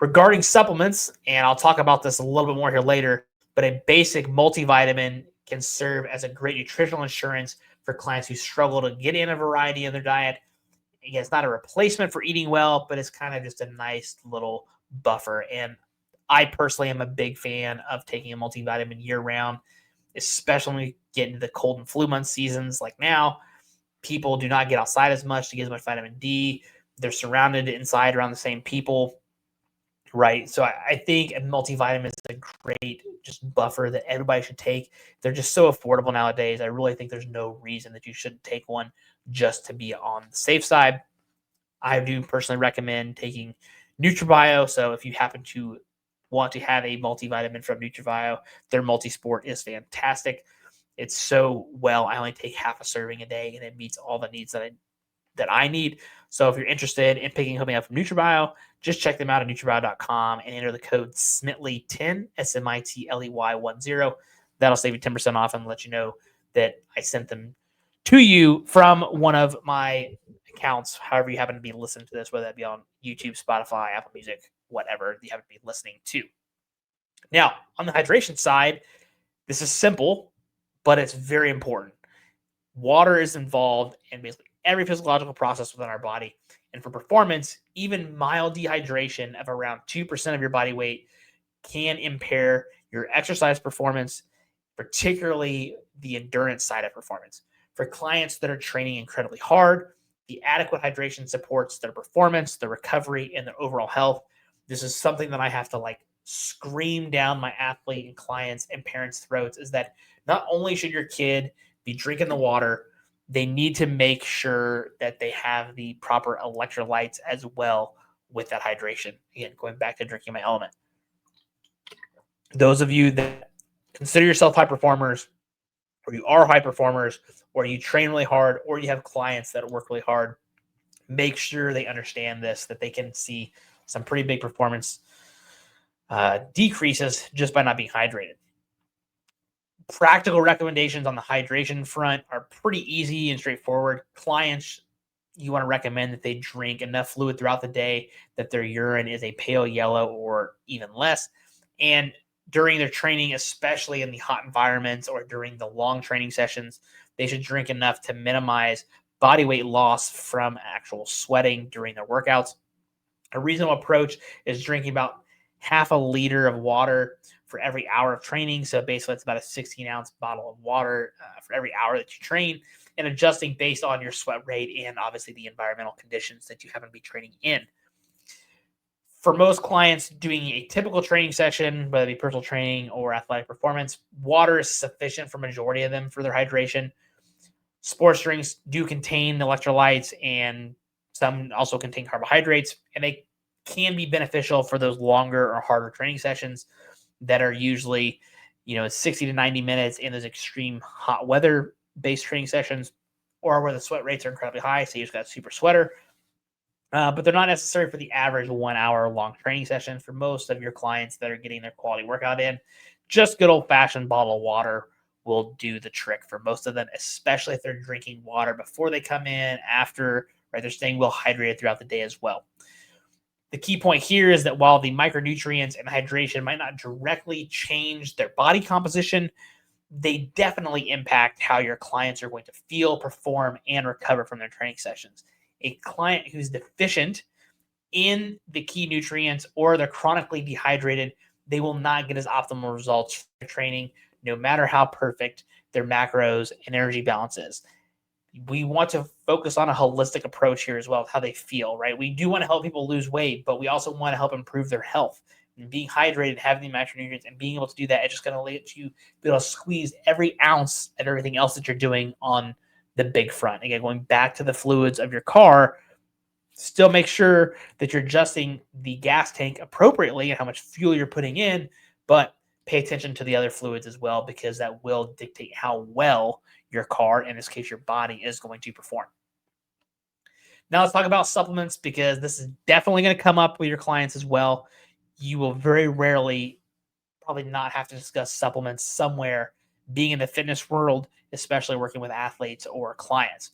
Regarding supplements, and I'll talk about this a little bit more here later, but a basic multivitamin can serve as a great nutritional insurance for clients who struggle to get in a variety in their diet. Again, it's not a replacement for eating well, but it's kind of just a nice little buffer. And I personally am a big fan of taking a multivitamin year-round, especially when we get into the cold and flu month seasons like now. People do not get outside as much to get as much vitamin D. They're surrounded inside around the same people, right? So I think a multivitamin is a great just buffer that everybody should take. They're just so affordable nowadays. I really think there's no reason that you shouldn't take one just to be on the safe side. I do personally recommend taking NutriBio. So if you happen to want to have a multivitamin from NutriBio, their multisport is fantastic. It's so well. I only take half a serving a day, and it meets all the needs that I need. So if you're interested in picking something up from NutriBio, just check them out at NutriBio.com and enter the code SMITLEY10, SMITLEY10. That'll save you 10% off and let you know that I sent them to you from one of my accounts, however you happen to be listening to this, whether that be on YouTube, Spotify, Apple Music, whatever you happen to be listening to. Now, on the hydration side, this is simple, but it's very important. Water is involved in basically every physiological process within our body. And for performance, even mild dehydration of around 2% of your body weight can impair your exercise performance, particularly the endurance side of performance. For clients that are training incredibly hard, the adequate hydration supports their performance, their recovery, and their overall health. This is something that I have to scream down my athlete and clients and parents' throats, is that not only should your kid be drinking the water, they need to make sure that they have the proper electrolytes as well with that hydration. Again, going back to drinking my element. Those of you that consider yourself high performers, or you are high performers, or you train really hard, or you have clients that work really hard, make sure they understand this, that they can see some pretty big performance decreases just by not being hydrated. Practical recommendations on the hydration front are pretty easy and straightforward. Clients, you want to recommend that they drink enough fluid throughout the day that their urine is a pale yellow or even less. And during their training, especially in the hot environments or during the long training sessions, they should drink enough to minimize body weight loss from actual sweating during their workouts. A reasonable approach is drinking about half a liter of water for every hour of training. So basically, it's about a 16-ounce bottle of water for every hour that you train, and adjusting based on your sweat rate and obviously the environmental conditions that you happen to be training in. For most clients doing a typical training session, whether it be personal training or athletic performance, water is sufficient for majority of them for their hydration. Sports drinks do contain electrolytes, and some also contain carbohydrates, and they can be beneficial for those longer or harder training sessions that are usually 60 to 90 minutes in those extreme hot weather based training sessions, or where the sweat rates are incredibly high, so you just got a super sweater. but they're not necessary for the average 1 hour long training session. For most of your clients that are getting their quality workout in, just good old fashioned bottle of water will do the trick for most of them, especially if they're drinking water before they come in, after, right? They're staying well hydrated throughout the day as well. The key point here is that while the micronutrients and hydration might not directly change their body composition, they definitely impact how your clients are going to feel, perform, and recover from their training sessions. A client who's deficient in the key nutrients or they're chronically dehydrated, they will not get as optimal results from their training, no matter how perfect their macros and energy balance is. We want to focus on a holistic approach here as well, how they feel, right? We do want to help people lose weight, but we also want to help improve their health. And being hydrated, having the macronutrients, and being able to do that, it's just going to let you be able to squeeze every ounce of everything else that you're doing on the big front. Again, going back to the fluids of your car, still make sure that you're adjusting the gas tank appropriately and how much fuel you're putting in, but pay attention to the other fluids as well, because that will dictate how well your car, in this case your body, is going to perform. Now let's talk about supplements, because this is definitely going to come up with your clients as well. You will very rarely probably not have to discuss supplements somewhere, being in the fitness world, especially working with athletes or clients.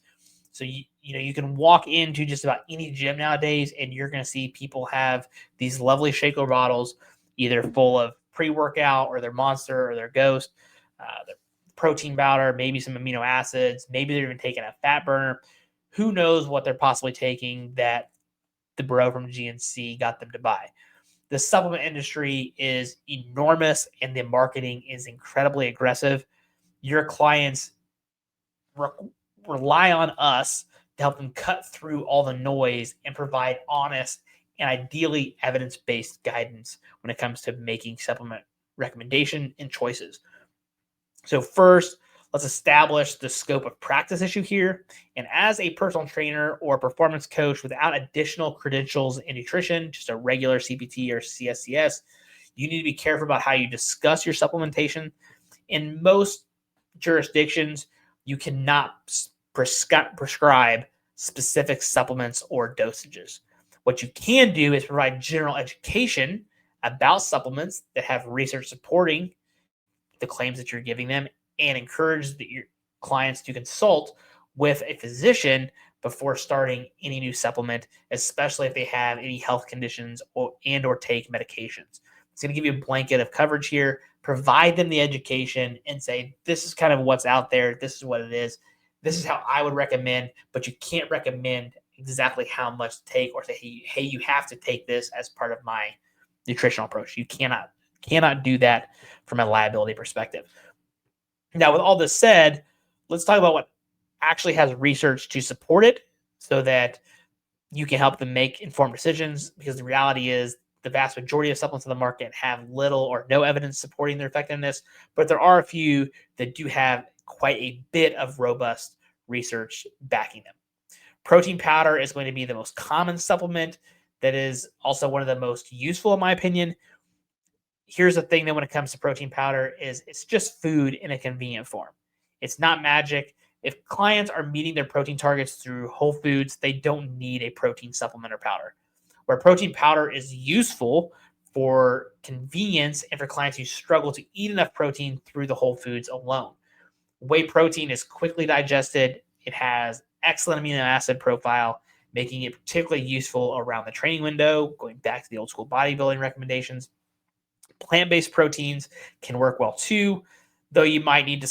So you can walk into just about any gym nowadays, and you're going to see people have these lovely shaker bottles, either full of pre-workout or their Monster or their Ghost, their protein powder, maybe some amino acids, maybe they're even taking a fat burner. Who knows what they're possibly taking that the bro from GNC got them to buy. The supplement industry is enormous, and the marketing is incredibly aggressive. Your clients rely on us to help them cut through all the noise and provide honest and ideally evidence-based guidance when it comes to making supplement recommendation and choices. So first, let's establish the scope of practice issue here. And as a personal trainer or performance coach without additional credentials in nutrition, just a regular CPT or CSCS, you need to be careful about how you discuss your supplementation. In most jurisdictions, you cannot prescribe specific supplements or dosages. What you can do is provide general education about supplements that have research supporting the claims that you're giving them, and encourage your clients to consult with a physician before starting any new supplement, especially if they have any health conditions or take medications. It's going to give you a blanket of coverage here, provide them the education, and say, this is kind of what's out there. This is what it is. This is how I would recommend, but you can't recommend exactly how much to take or say, hey, you have to take this as part of my nutritional approach. You cannot do that from a liability perspective. Now, with all this said, let's talk about what actually has research to support it so that you can help them make informed decisions, because the reality is the vast majority of supplements on the market have little or no evidence supporting their effectiveness, but there are a few that do have quite a bit of robust research backing them. Protein powder is going to be the most common supplement that is also one of the most useful, in my opinion. Here's the thing that when it comes to protein powder is it's just food in a convenient form. It's not magic. If clients are meeting their protein targets through whole foods, they don't need a protein supplement or powder. Where protein powder is useful for convenience and for clients who struggle to eat enough protein through the whole foods alone. Whey protein is quickly digested. It has excellent amino acid profile, making it particularly useful around the training window, going back to the old school bodybuilding recommendations. Plant-based proteins can work well too, though you might need to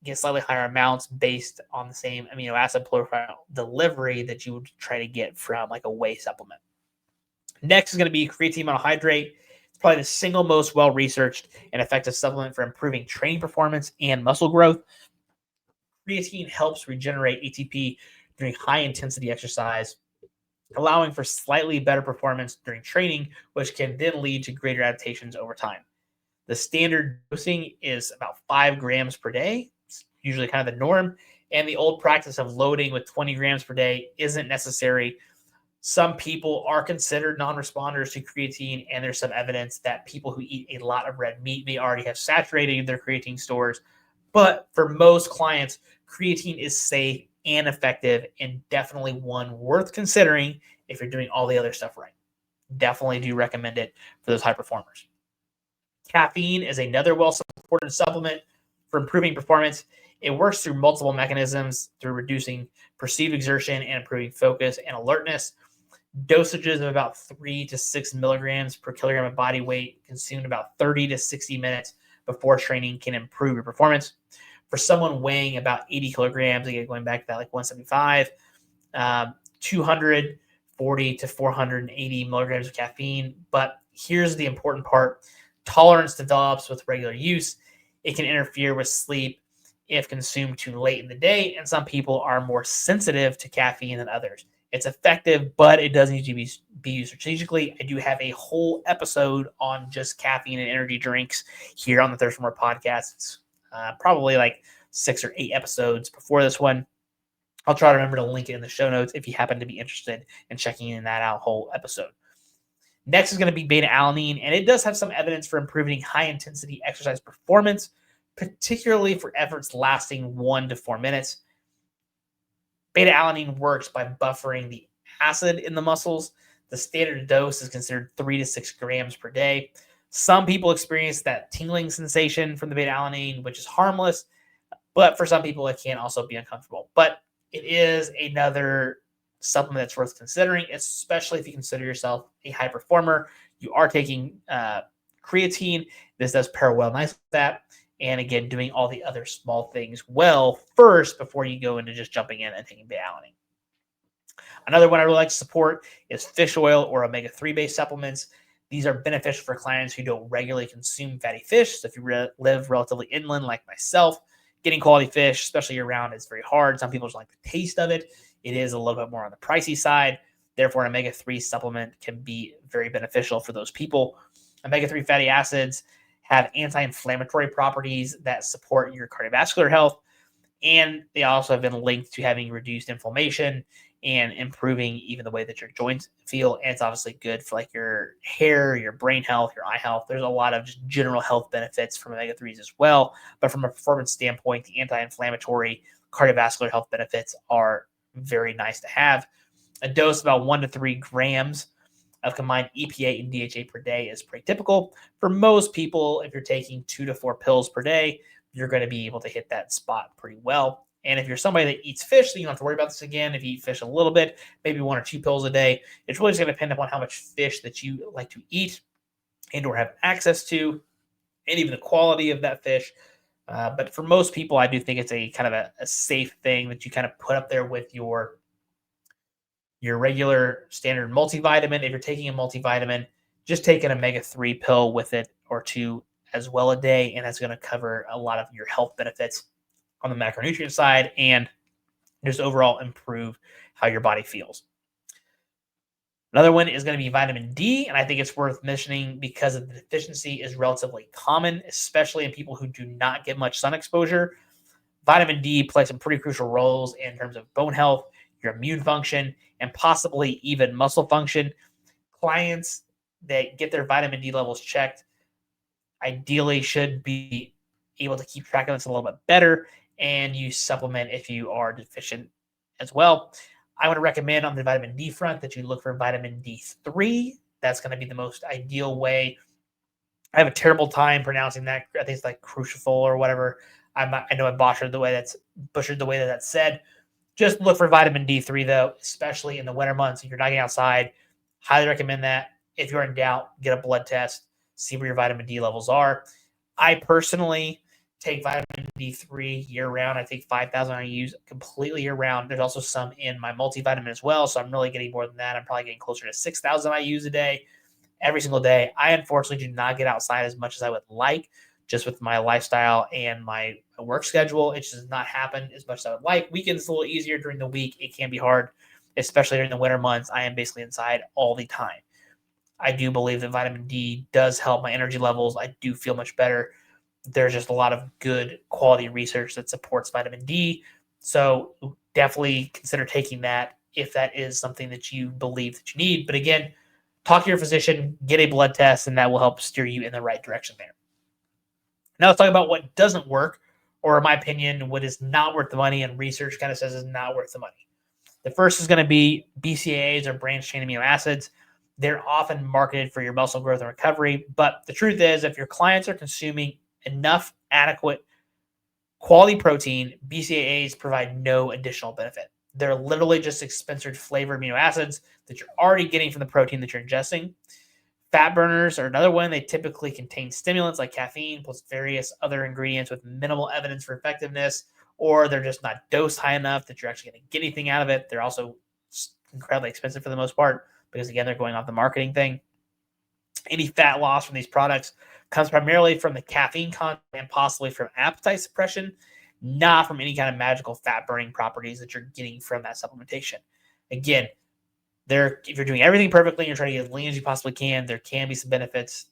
get slightly higher amounts based on the same amino acid profile delivery that you would try to get from like a whey supplement. Next is going to be creatine monohydrate. It's probably the single most well-researched and effective supplement for improving training performance and muscle growth. Creatine helps regenerate ATP during high-intensity exercise, allowing for slightly better performance during training, which can then lead to greater adaptations over time. The standard dosing is about 5 grams per day. It's usually kind of the norm. And the old practice of loading with 20 grams per day isn't necessary. Some people are considered non-responders to creatine, and there's some evidence that people who eat a lot of red meat may already have saturated their creatine stores. But for most clients, creatine is safe and effective, and definitely one worth considering if you're doing all the other stuff right. Definitely do recommend it for those high performers. Caffeine is another well-supported supplement for improving performance. It works through multiple mechanisms through reducing perceived exertion and improving focus and alertness. Dosages of about 3 to 6 milligrams per kilogram of body weight consumed about 30 to 60 minutes before training can improve your performance. For someone weighing about 80 kilograms, again, going back to that like 175, 240 to 480 milligrams of caffeine. But here's the important part. Tolerance develops with regular use. It can interfere with sleep if consumed too late in the day, and some people are more sensitive to caffeine than others. It's effective, but it does need to be used strategically. I do have a whole episode on just caffeine and energy drinks here on the Thirst for More podcast. It's probably like 6 or 8 episodes before this one. I'll try to remember to link it in the show notes if you happen to be interested in checking in that out whole episode. Next is going to be beta-alanine, and it does have some evidence for improving high-intensity exercise performance, particularly for efforts lasting 1 to 4 minutes. Beta-alanine works by buffering the acid in the muscles. The standard dose is considered 3 to 6 grams per day. Some people experience that tingling sensation from the beta-alanine, which is harmless, but for some people, it can also be uncomfortable. But it is another supplement that's worth considering, especially if you consider yourself a high performer. You are taking creatine. This does pair well nice with that. And again, doing all the other small things well first before you go into just jumping in and taking beta-alanine. Another one I really like to support is fish oil or omega-3 based supplements. These are beneficial for clients who don't regularly consume fatty fish. So if you live relatively inland like myself, getting quality fish, especially year-round, is very hard. Some people just like the taste of it. It is a little bit more on the pricey side. Therefore, an omega-3 supplement can be very beneficial for those people. Omega-3 fatty acids have anti-inflammatory properties that support your cardiovascular health, and they also have been linked to having reduced inflammation and improving even the way that your joints feel. And it's obviously good for like your hair, your brain health, your eye health. There's a lot of just general health benefits from omega-3s as well. But from a performance standpoint, the anti-inflammatory cardiovascular health benefits are very nice to have. A dose about 1 to 3 grams of combined EPA and DHA per day is pretty typical. For most people, if you're taking 2 to 4 pills per day, you're going to be able to hit that spot pretty well. And if you're somebody that eats fish, then you don't have to worry about this again. If you eat fish a little bit, maybe 1 or 2 pills a day, it's really just going to depend upon how much fish that you like to eat and or have access to, and even the quality of that fish. But for most people, I do think it's a kind of a safe thing that you kind of put up there with your regular standard multivitamin. If you're taking a multivitamin, just take an omega-3 pill with it or 2 as well a day, and that's going to cover a lot of your health benefits on the macronutrient side and just overall improve how your body feels. Another one is going to be vitamin D, and I think it's worth mentioning because the deficiency is relatively common, especially in people who do not get much sun exposure. Vitamin D plays some pretty crucial roles in terms of bone health, your immune function, and possibly even muscle function. Clients that get their vitamin D levels checked ideally should be able to keep track of this a little bit better, and you supplement if you are deficient as well. I would recommend on the vitamin D front that you look for vitamin D3. That's going to be the most ideal way. I have a terrible time pronouncing that. I think it's like crucial or whatever. I know I butchered the way that's said. Just look for vitamin D3 though, especially in the winter months. If you're not getting outside, highly recommend that. If you're in doubt, get a blood test, see where your vitamin D levels are. I personally take vitamin D3 year round. I take 5,000 IUs completely year round. There's also some in my multivitamin as well, so I'm really getting more than that. I'm probably getting closer to 6,000 IUs a day every single day. I unfortunately do not get outside as much as I would like, just with my lifestyle and my work schedule. It just does not happen as much as I would like. Weekends is a little easier. During the week, it can be hard, especially during the winter months. I am basically inside all the time. I do believe that vitamin D does help my energy levels. I do feel much better. There's just a lot of good quality research that supports vitamin D. So definitely consider taking that if that is something that you believe that you need. But again, talk to your physician, get a blood test, and that will help steer you in the right direction there. Now let's talk about what doesn't work, or in my opinion, what is not worth the money and research kind of says is not worth the money. The first is going to be BCAAs, or branched chain amino acids. They're often marketed for your muscle growth and recovery, but the truth is, if your clients are consuming enough adequate quality protein, BCAAs provide no additional benefit. They're literally just expensive flavored amino acids that you're already getting from the protein that you're ingesting. Fat burners are another one. They typically contain stimulants like caffeine plus various other ingredients with minimal evidence for effectiveness, or they're just not dosed high enough that you're actually going to get anything out of it. They're also incredibly expensive for the most part because, again, they're going off the marketing thing. Any fat loss from these products comes primarily from the caffeine content and possibly from appetite suppression, not from any kind of magical fat burning properties that you're getting from that supplementation. Again, if you're doing everything perfectly and you're trying to get as lean as you possibly can, there can be some benefits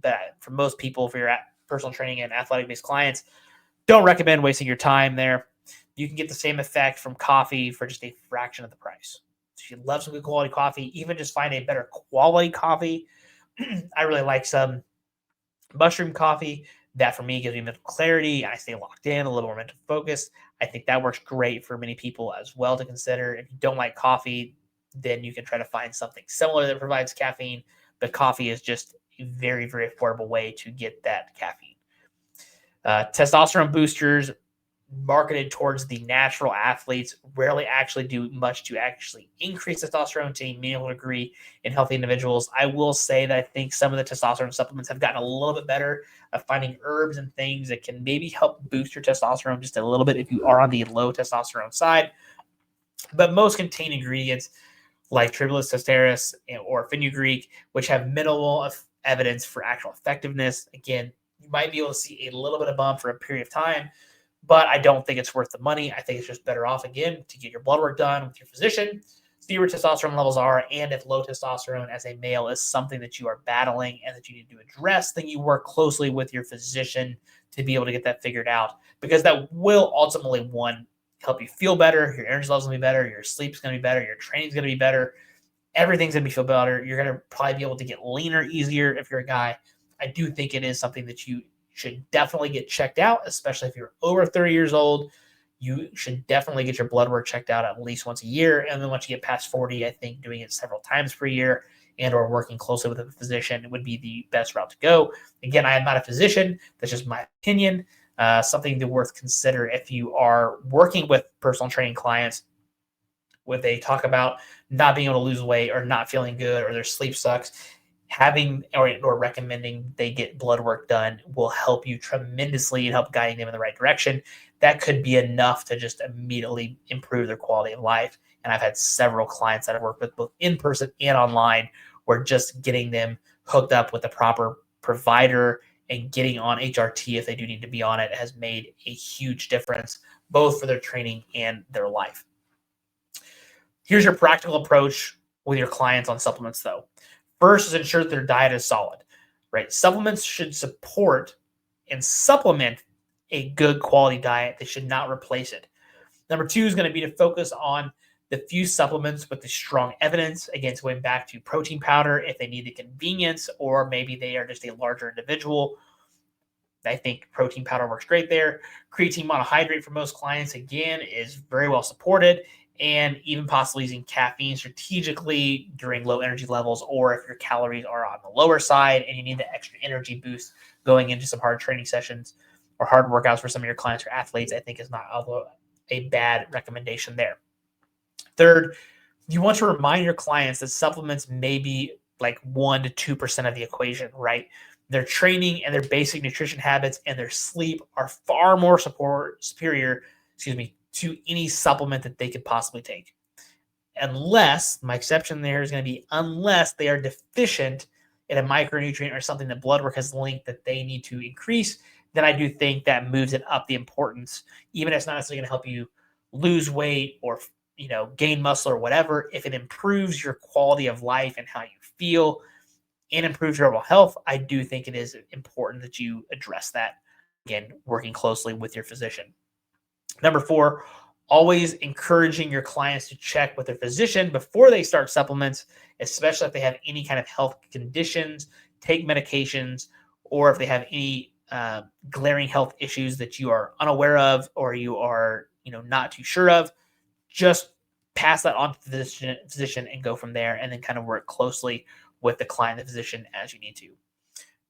that for most people, for your personal training and athletic-based clients, don't recommend wasting your time there. You can get the same effect from coffee for just a fraction of the price. So if you love some good quality coffee, even just find a better quality coffee. I really like some mushroom coffee. That for me gives me mental clarity. I stay locked in, a little more mental focus. I think that works great for many people as well to consider. If you don't like coffee, then you can try to find something similar that provides caffeine. But coffee is just a very, very affordable way to get that caffeine. Testosterone boosters marketed towards the natural athletes rarely actually do much to actually increase testosterone to a meaningful degree in healthy individuals. I will say that I think some of the testosterone supplements have gotten a little bit better of finding herbs and things that can maybe help boost your testosterone just a little bit if you are on the low testosterone side. But most contain ingredients like Tribulus tertius or fenugreek, which have minimal evidence for actual effectiveness. Again, you might be able to see a little bit of bump for a period of time, but I don't think it's worth the money. I think it's just better off, again, to get your blood work done with your physician, see where testosterone levels are, and if low testosterone as a male is something that you are battling and that you need to address, then you work closely with your physician to be able to get that figured out, because that will ultimately, one, help you feel better, your energy levels going to be better, your sleep's going to be better, your training's going to be better, everything's going to feel better. You're going to probably be able to get leaner easier if you're a guy. I do think it is something that you should definitely get checked out, especially if you're over 30 years old. You should definitely get your blood work checked out at least once a year. And then once you get past 40, I think doing it several times per year and or working closely with a physician would be the best route to go. Again, I am not a physician. That's just my opinion. Something to worth consider if you are working with personal training clients when they talk about not being able to lose weight or not feeling good or their sleep sucks. Having or recommending they get blood work done will help you tremendously and help guiding them in the right direction. That could be enough to just immediately improve their quality of life. And I've had several clients that I've worked with both in person and online where just getting them hooked up with the proper provider and getting on HRT if they do need to be on it has made a huge difference, both for their training and their life. Here's your practical approach with your clients on supplements, though. First is ensure that their diet is solid, right? Supplements should support and supplement a good quality diet. They should not replace it. Number two is going to be to focus on the few supplements with the strong evidence. Again, it's going back to protein powder if they need the convenience, or maybe they are just a larger individual. I think protein powder works great there. Creatine monohydrate for most clients, again, is very well supported. And even possibly using caffeine strategically during low energy levels, or if your calories are on the lower side and you need the extra energy boost going into some hard training sessions or hard workouts for some of your clients or athletes, I think is not a bad recommendation there. Third, you want to remind your clients that supplements may be like 1% to 2% of the equation, right? Their training and their basic nutrition habits and their sleep are far more superior, to any supplement that they could possibly take. Unless, my exception there is going to be unless they are deficient in a micronutrient or something that blood work has linked that they need to increase, then I do think that moves it up the importance, even if it's not necessarily going to help you lose weight or gain muscle or whatever. If it improves your quality of life and how you feel and improves your overall health, I do think it is important that you address that, again, working closely with your physician. Number four, always encouraging your clients to check with their physician before they start supplements, especially if they have any kind of health conditions, take medications, or if they have any glaring health issues that you are unaware of or you are not too sure of. Just pass that on to the physician and go from there, and then kind of work closely with the client and the physician as you need to.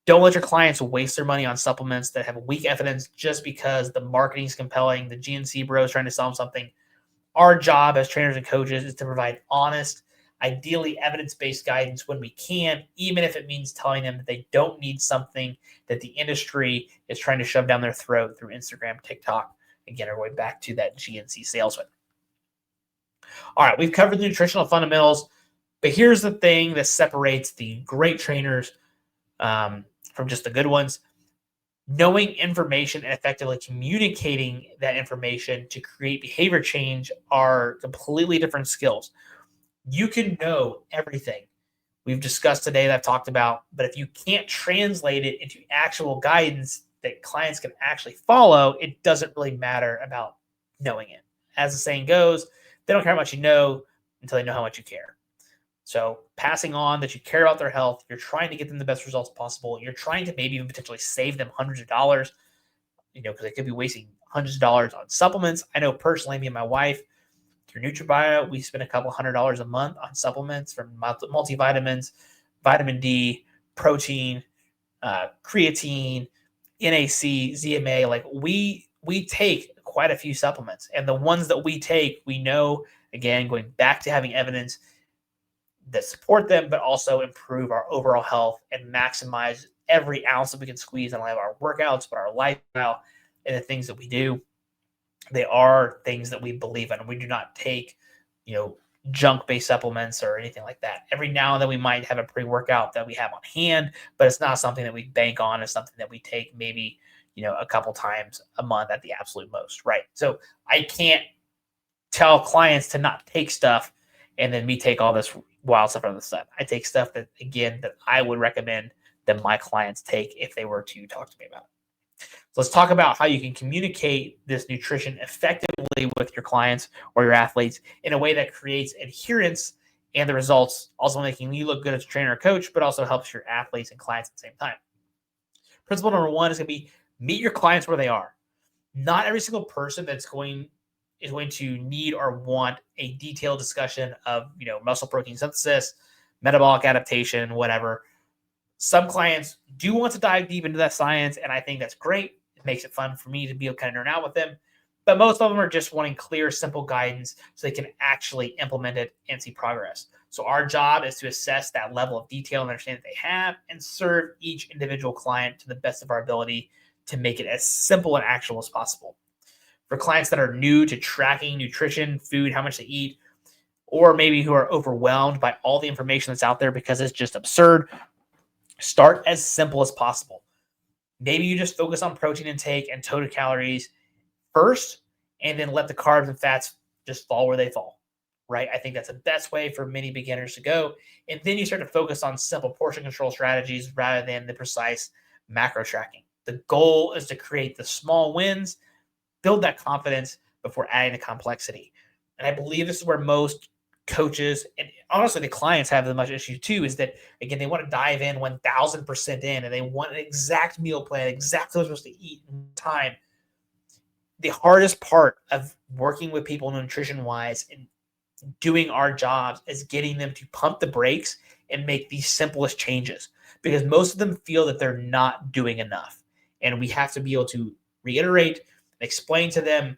Don't let your clients waste their money on supplements that have weak evidence just because the marketing is compelling, the GNC bro is trying to sell them something. Our job as trainers and coaches is to provide honest, ideally evidence-based guidance when we can, even if it means telling them that they don't need something that the industry is trying to shove down their throat through Instagram, TikTok. Again, our way back to that GNC salesman. All right, we've covered the nutritional fundamentals, but here's the thing that separates the great trainers from just the good ones. Knowing information and effectively communicating that information to create behavior change are completely different skills. You can know everything we've discussed today that I've talked about, but if you can't translate it into actual guidance that clients can actually follow, it doesn't really matter about knowing it. As the saying goes, they don't care how much you know until they know how much you care. So passing on that you care about their health, you're trying to get them the best results possible. You're trying to maybe even potentially save them hundreds of dollars, because they could be wasting hundreds of dollars on supplements. I know personally, me and my wife, through NutriBio, we spend a couple $100 a month on supplements from multivitamins, vitamin D, protein, creatine, NAC, ZMA. Like we take quite a few supplements, and the ones that we take, we know, again, going back to having evidence that support them, but also improve our overall health and maximize every ounce that we can squeeze on our workouts, but our lifestyle and the things that we do. They are things that we believe in. We do not take, junk-based supplements or anything like that. Every now and then we might have a pre-workout that we have on hand, but it's not something that we bank on. It's something that we take maybe, a couple times a month at the absolute most, right? So I can't tell clients to not take stuff and then me take all this wild stuff out of the stuff. I take stuff that I would recommend that my clients take if they were to talk to me about it. So let's talk about how you can communicate this nutrition effectively with your clients or your athletes in a way that creates adherence and the results, also making you look good as a trainer or coach, but also helps your athletes and clients at the same time. Principle number one is going to be meet your clients where they are. Not every single person is going to need or want a detailed discussion of, muscle protein synthesis, metabolic adaptation, whatever. Some clients do want to dive deep into that science, and I think that's great. It makes it fun for me to be able to kind of nerd out with them. But most of them are just wanting clear, simple guidance so they can actually implement it and see progress. So our job is to assess that level of detail and understanding that they have and serve each individual client to the best of our ability to make it as simple and actual as possible. For clients that are new to tracking nutrition, food, how much they eat, or maybe who are overwhelmed by all the information that's out there because it's just absurd, start as simple as possible. Maybe you just focus on protein intake and total calories first, and then let the carbs and fats just fall where they fall, right? I think that's the best way for many beginners to go. And then you start to focus on simple portion control strategies rather than the precise macro tracking. The goal is to create the small wins, build that confidence before adding the complexity. And I believe this is where most coaches and honestly the clients have the much issue too, is that, again, they want to dive in 1000% in and they want an exact meal plan, exactly what they're supposed to eat in time. The hardest part of working with people nutrition-wise and doing our jobs is getting them to pump the brakes and make the simplest changes, because most of them feel that they're not doing enough. And we have to be able to reiterate and explain to them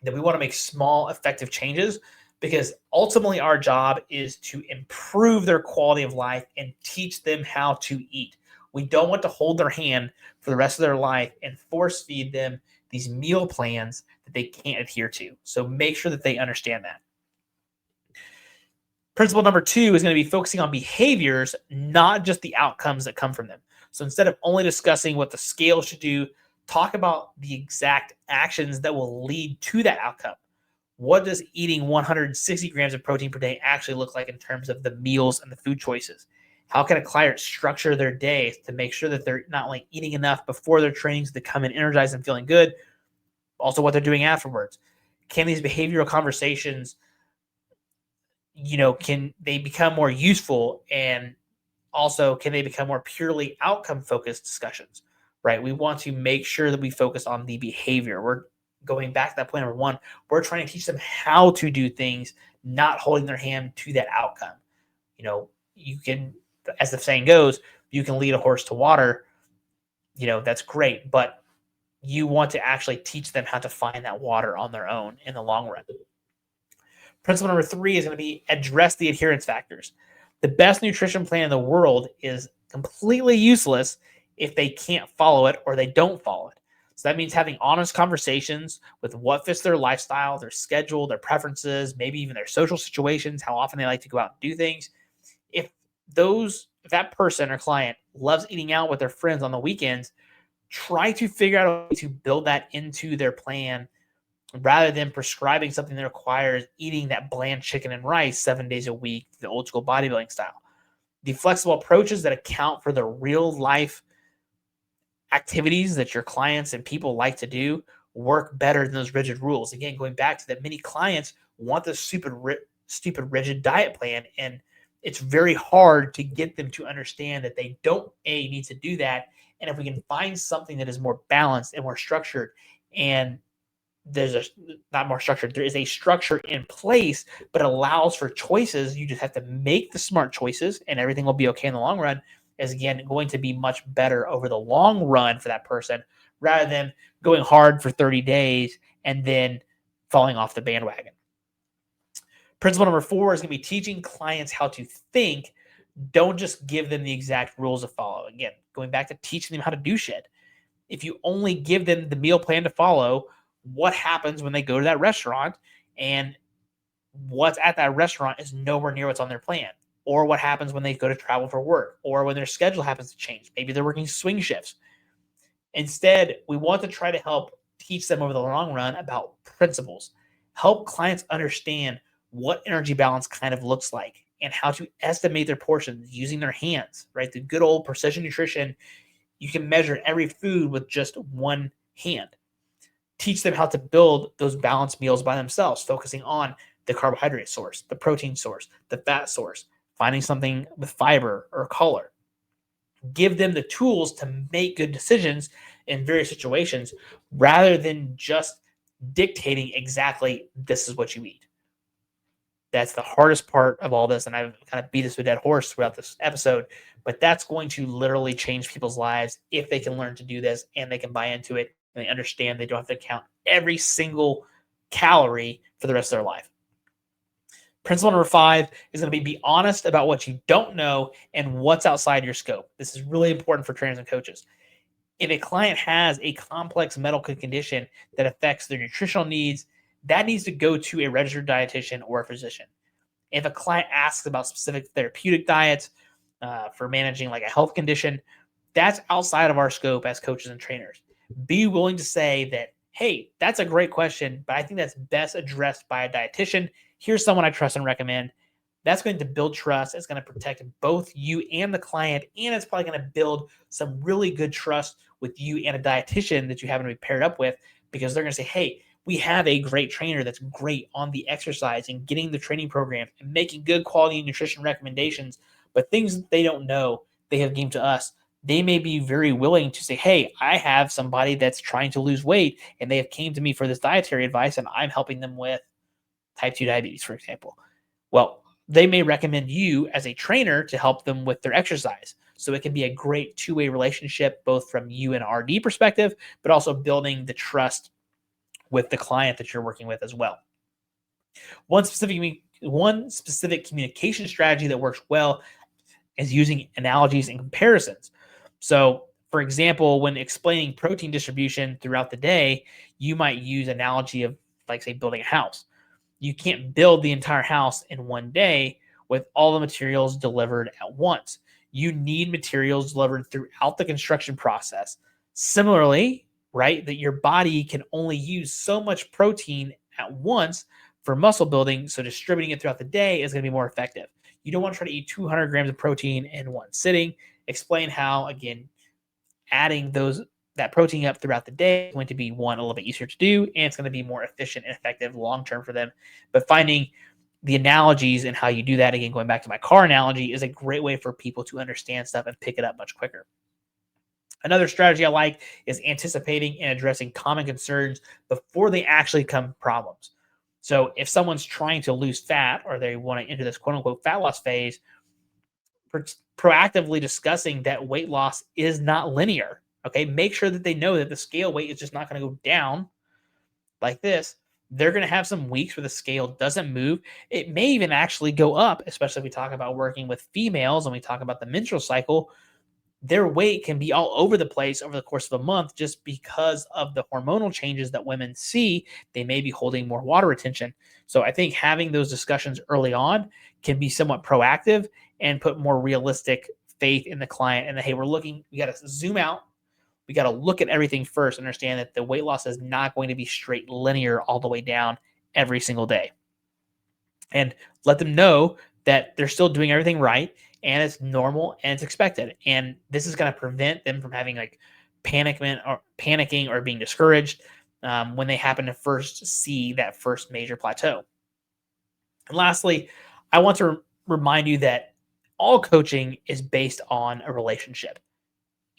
that we want to make small, effective changes, because ultimately our job is to improve their quality of life and teach them how to eat. We don't want to hold their hand for the rest of their life and force feed them these meal plans that they can't adhere to. So make sure that they understand that. Principle number 2 is going to be focusing on behaviors, not just the outcomes that come from them. So instead of only discussing what the scale should do, talk about the exact actions that will lead to that outcome. What does eating 160 grams of protein per day actually look like in terms of the meals and the food choices? How can a client structure their day to make sure that they're not only eating enough before their trainings to come in energized and feeling good, also what they're doing afterwards? Can these behavioral conversations, can they become more useful, and also can they become more purely outcome focused discussions, right? We want to make sure that we focus on the behavior. We're going back to that point number 1. We're trying to teach them how to do things, not holding their hand to that outcome. You can, as the saying goes, you can lead a horse to water. That's great, but you want to actually teach them how to find that water on their own in the long run. Principle number 3 is going to be address the adherence factors. The best nutrition plan in the world is completely useless if they can't follow it or they don't follow it. So that means having honest conversations with what fits their lifestyle, their schedule, their preferences, maybe even their social situations, how often they like to go out and do things. If that person or client loves eating out with their friends on the weekends, try to figure out a way to build that into their plan rather than prescribing something that requires eating that bland chicken and rice 7 days a week, the old school bodybuilding style. The flexible approaches that account for the real life activities that your clients and people like to do work better than those rigid rules. Again, going back to that, many clients want this stupid rigid diet plan, and it's very hard to get them to understand that they don't need to do that. And if we can find something that is more balanced and more structured, and there is a structure in place, but allows for choices. You just have to make the smart choices and everything will be okay in the long run, is again going to be much better over the long run for that person, rather than going hard for 30 days and then falling off the bandwagon. Principle number 4 is going to be teaching clients how to think. Don't just give them the exact rules to follow. Again, going back to teaching them how to do shit. If you only give them the meal plan to follow, what happens when they go to that restaurant and what's at that restaurant is nowhere near what's on their plan? Or what happens when they go to travel for work, or when their schedule happens to change? Maybe they're working swing shifts. Instead, we want to try to help teach them over the long run about principles, help clients understand what energy balance kind of looks like and how to estimate their portions using their hands, right? The good old precision nutrition. You can measure every food with just one hand. Teach them how to build those balanced meals by themselves, focusing on the carbohydrate source, the protein source, the fat source, finding something with fiber or color. Give them the tools to make good decisions in various situations rather than just dictating exactly this is what you eat. That's the hardest part of all this, and I've kind of beat this to a dead horse throughout this episode, but that's going to literally change people's lives if they can learn to do this and they can buy into it and they understand they don't have to count every single calorie for the rest of their life. Principle number 5 is going to be honest about what you don't know and what's outside your scope. This is really important for trainers and coaches. If a client has a complex medical condition that affects their nutritional needs, that needs to go to a registered dietitian or a physician. If a client asks about specific therapeutic diets for managing like a health condition, that's outside of our scope as coaches and trainers. Be willing to say that, hey, that's a great question, but I think that's best addressed by a dietitian. Here's someone I trust and recommend. That's going to build trust. It's going to protect both you and the client, and it's probably going to build some really good trust with you and a dietitian that you happen to be paired up with, because they're going to say, hey, we have a great trainer that's great on the exercise and getting the training program and making good quality nutrition recommendations, but things that they don't know, they have given to us. They may be very willing to say, hey, I have somebody that's trying to lose weight and they have came to me for this dietary advice and I'm helping them with type 2 diabetes, for example. Well, they may recommend you as a trainer to help them with their exercise. So it can be a great two-way relationship, both from you and RD perspective, but also building the trust with the client that you're working with as well. One specific communication strategy that works well is using analogies and comparisons. So, for example, when explaining protein distribution throughout the day, you might use analogy of, like, say, building a house. You can't build the entire house in one day with all the materials delivered at once. You need materials delivered throughout the construction process. Similarly, right, that your body can only use so much protein at once for muscle building, so distributing it throughout the day is going to be more effective. You don't want to try to eat 200 grams of protein in one sitting. Explain how, again, adding that protein up throughout the day is going to be, one, a little bit easier to do, and it's going to be more efficient and effective long-term for them. But finding the analogies and how you do that, again, going back to my car analogy, is a great way for people to understand stuff and pick it up much quicker. Another strategy I like is anticipating and addressing common concerns before they actually become problems. So if someone's trying to lose fat or they want to enter this quote unquote fat loss phase, proactively discussing that weight loss is not linear. Okay. Make sure that they know that the scale weight is just not going to go down like this. They're going to have some weeks where the scale doesn't move. It may even actually go up, especially if we talk about working with females and we talk about the menstrual cycle. Their weight can be all over the place over the course of a month just because of the hormonal changes that women see. They may be holding more water retention. So I think having those discussions early on can be somewhat proactive and put more realistic faith in the client. And that, hey, we got to zoom out. We got to look at everything first, understand that the weight loss is not going to be straight linear all the way down every single day. And let them know that they're still doing everything right and it's normal and it's expected. And this is going to prevent them from having like panicking or being discouraged when they happen to first see that first major plateau. And lastly, I want to remind you that all coaching is based on a relationship.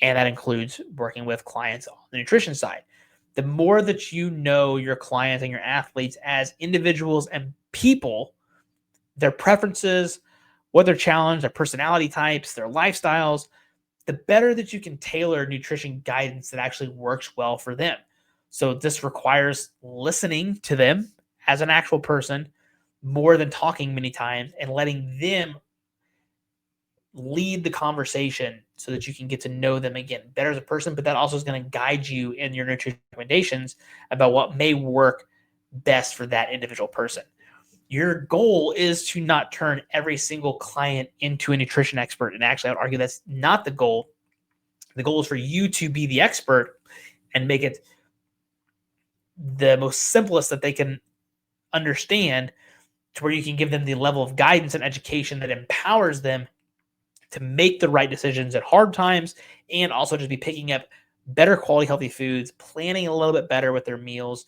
And that includes working with clients on the nutrition side. The more that you know your clients and your athletes as individuals and people, their preferences, what their challenge, their personality types, their lifestyles, the better that you can tailor nutrition guidance that actually works well for them. So this requires listening to them as an actual person more than talking many times and letting them lead the conversation so that you can get to know them again better as a person, but that also is going to guide you in your nutrition recommendations about what may work best for that individual person. Your goal is to not turn every single client into a nutrition expert. And actually, I would argue that's not the goal. The goal is for you to be the expert and make it the most simplest that they can understand, to where you can give them the level of guidance and education that empowers them to make the right decisions at hard times, and also just be picking up better quality, healthy foods, planning a little bit better with their meals,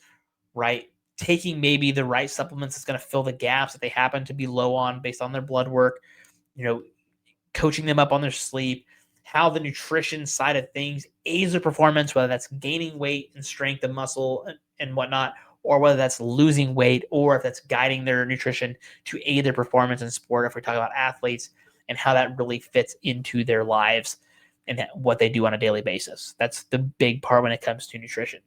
right? Taking maybe the right supplements that's going to fill the gaps that they happen to be low on based on their blood work, coaching them up on their sleep, how the nutrition side of things aids their performance, whether that's gaining weight and strength and muscle and whatnot, or whether that's losing weight, or if that's guiding their nutrition to aid their performance in sport, if we're talking about athletes, and how that really fits into their lives and what they do on a daily basis. That's the big part when it comes to nutrition.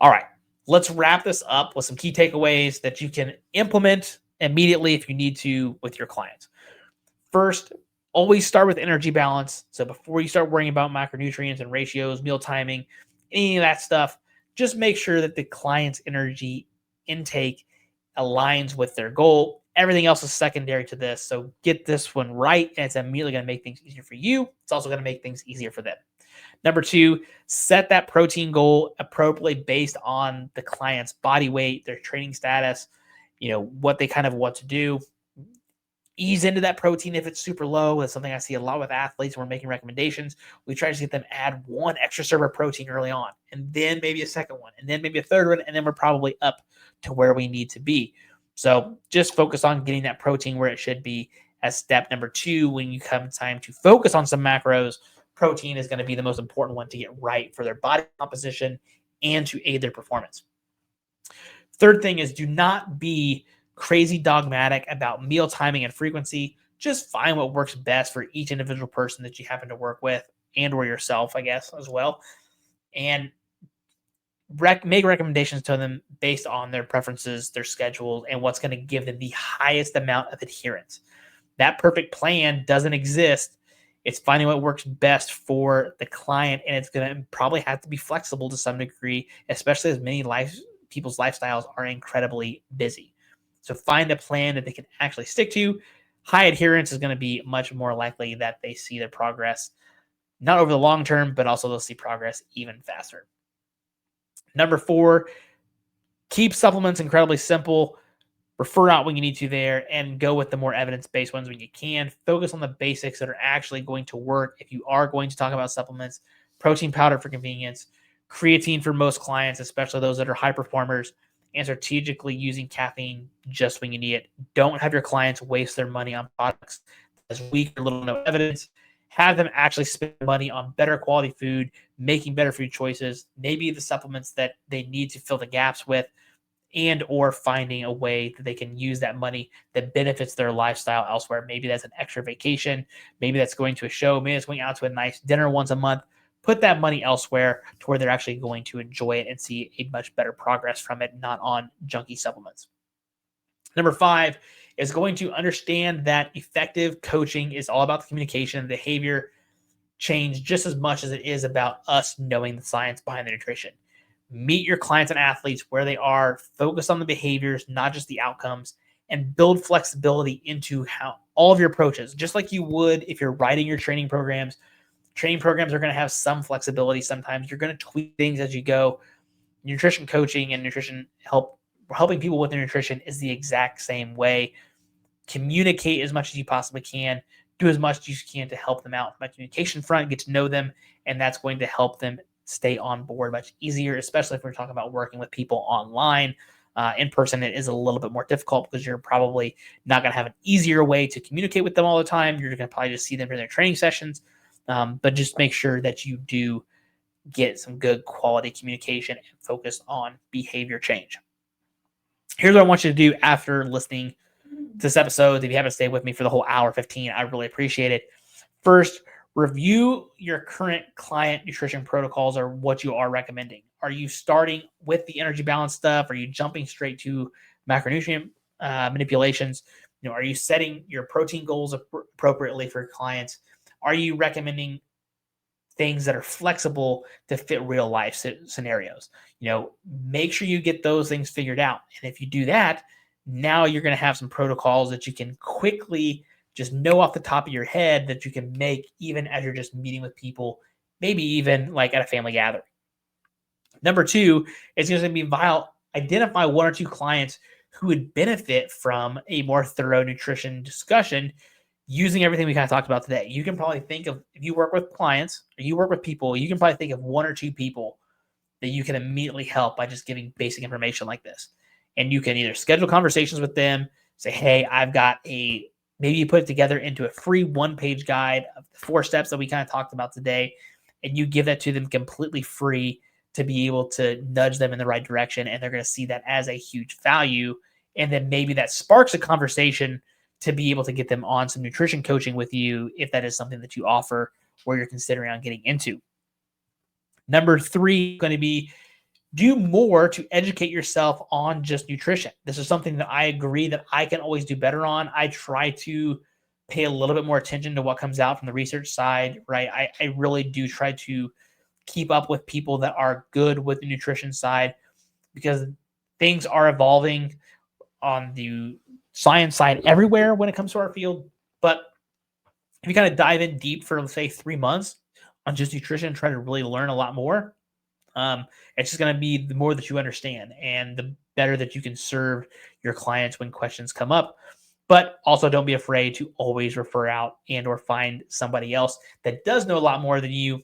All right, let's wrap this up with some key takeaways that you can implement immediately if you need to with your clients. First, always start with energy balance. So before you start worrying about macronutrients and ratios, meal timing, any of that stuff, just make sure that the client's energy intake aligns with their goal. Everything else is secondary to this. So get this one right, and it's immediately going to make things easier for you. It's also going to make things easier for them. Number two, set that protein goal appropriately based on the client's body weight, their training status, what they kind of want to do. Ease into that protein if it's super low. That's something I see a lot with athletes when we're making recommendations. We try to get them add one extra serve of protein early on, and then maybe a second one, and then maybe a third one, and then we're probably up to where we need to be. So just focus on getting that protein where it should be as step number two. When you come time to focus on some macros, protein is going to be the most important one to get right for their body composition and to aid their performance. Third thing is, do not be crazy dogmatic about meal timing and frequency. Just find what works best for each individual person that you happen to work with, and or yourself, I guess, as well. And make recommendations to them based on their preferences, their schedules, and what's going to give them the highest amount of adherence. That perfect plan doesn't exist. It's finding what works best for the client, and it's going to probably have to be flexible to some degree, especially as many people's lifestyles are incredibly busy. So find a plan that they can actually stick to. High adherence is going to be much more likely that they see their progress, not over the long term, but also they'll see progress even faster. Number four, keep supplements incredibly simple. Refer out when you need to there, and go with the more evidence-based ones when you can. Focus on the basics that are actually going to work if you are going to talk about supplements. Protein powder for convenience, creatine for most clients, especially those that are high performers, and strategically using caffeine just when you need it. Don't have your clients waste their money on products that's weak or little no evidence. Have them actually spend money on better quality food, making better food choices, maybe the supplements that they need to fill the gaps with, and or finding a way that they can use that money that benefits their lifestyle elsewhere. Maybe that's an extra vacation. Maybe that's going to a show. Maybe it's going out to a nice dinner once a month. Put that money elsewhere to where they're actually going to enjoy it and see a much better progress from it, not on junky supplements. Number 5 is going to understand that effective coaching is all about the communication and behavior change just as much as it is about us knowing the science behind the nutrition. Meet your clients and athletes where they are, focus on the behaviors, not just the outcomes, and build flexibility into how all of your approaches, just like you would if you're writing your training programs. Training programs are going to have some flexibility. Sometimes you're going to tweak things as you go. Nutrition coaching and helping people with their nutrition is the exact same way. Communicate as much as you possibly can. Do as much as you can to help them out from a communication front, get to know them, and that's going to help them stay on board much easier, especially if we're talking about working with people online. In person, it is a little bit more difficult because you're probably not going to have an easier way to communicate with them all the time. You're going to probably just see them in their training sessions, but just make sure that you do get some good quality communication and focus on behavior change. Here's what I want you to do after listening to this episode. If you haven't stayed with me for the whole hour 15, I really appreciate it. First, review your current client nutrition protocols or what you are recommending. Are you starting with the energy balance stuff? Are you jumping straight to macronutrient manipulations? Are you setting your protein goals appropriately for clients? Are you recommending things that are flexible to fit real life scenarios? Make sure you get those things figured out. And if you do that, now you're going to have some protocols that you can quickly just know off the top of your head that you can make even as you're just meeting with people, maybe even like at a family gathering. Number 2 is going to be identify 1 or 2 clients who would benefit from a more thorough nutrition discussion using everything we kind of talked about today. You can probably think of, if you work with clients or you work with people, you can probably think of 1 or 2 people that you can immediately help by just giving basic information like this. And you can either schedule conversations with them, say, hey, maybe you put it together into a free 1-page guide of the 4 steps that we kind of talked about today, and you give that to them completely free to be able to nudge them in the right direction, and they're going to see that as a huge value. And then maybe that sparks a conversation to be able to get them on some nutrition coaching with you if that is something that you offer or you're considering on getting into. Number 3 is going to be do more to educate yourself on just nutrition. This is something that I agree that I can always do better on. I try to pay a little bit more attention to what comes out from the research side, right? I really do try to keep up with people that are good with the nutrition side because things are evolving on the science side everywhere when it comes to our field. But if you kind of dive in deep for, let's say, 3 months on just nutrition, try to really learn a lot more, it's just going to be the more that you understand and the better that you can serve your clients when questions come up. But also don't be afraid to always refer out and or find somebody else that does know a lot more than you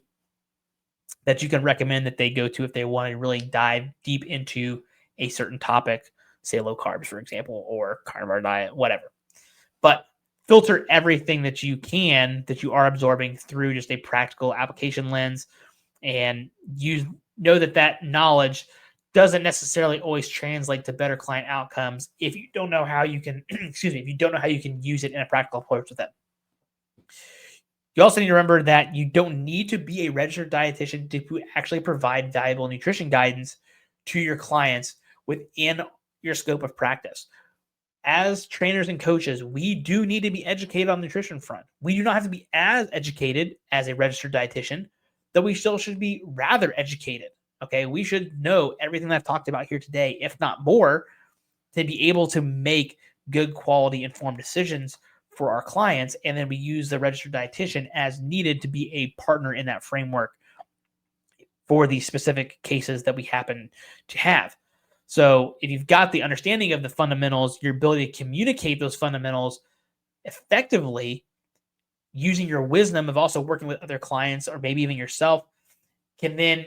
that you can recommend that they go to if they want to really dive deep into a certain topic, say low carbs, for example, or carnivore diet, whatever. But filter everything that you can, that you are absorbing through just a practical application lens, and know that knowledge doesn't necessarily always translate to better client outcomes if you don't know how you can, if you don't know how you can use it in a practical approach with them. You also need to remember that you don't need to be a registered dietitian to actually provide valuable nutrition guidance to your clients within your scope of practice. As trainers and coaches, we do need to be educated on the nutrition front. We do not have to be as educated as a registered dietitian, though we still should be rather educated. Okay, we should know everything that I've talked about here today, if not more, to be able to make good quality informed decisions for our clients. And then we use the registered dietitian as needed to be a partner in that framework for the specific cases that we happen to have. So if you've got the understanding of the fundamentals, your ability to communicate those fundamentals effectively using your wisdom of also working with other clients or maybe even yourself can then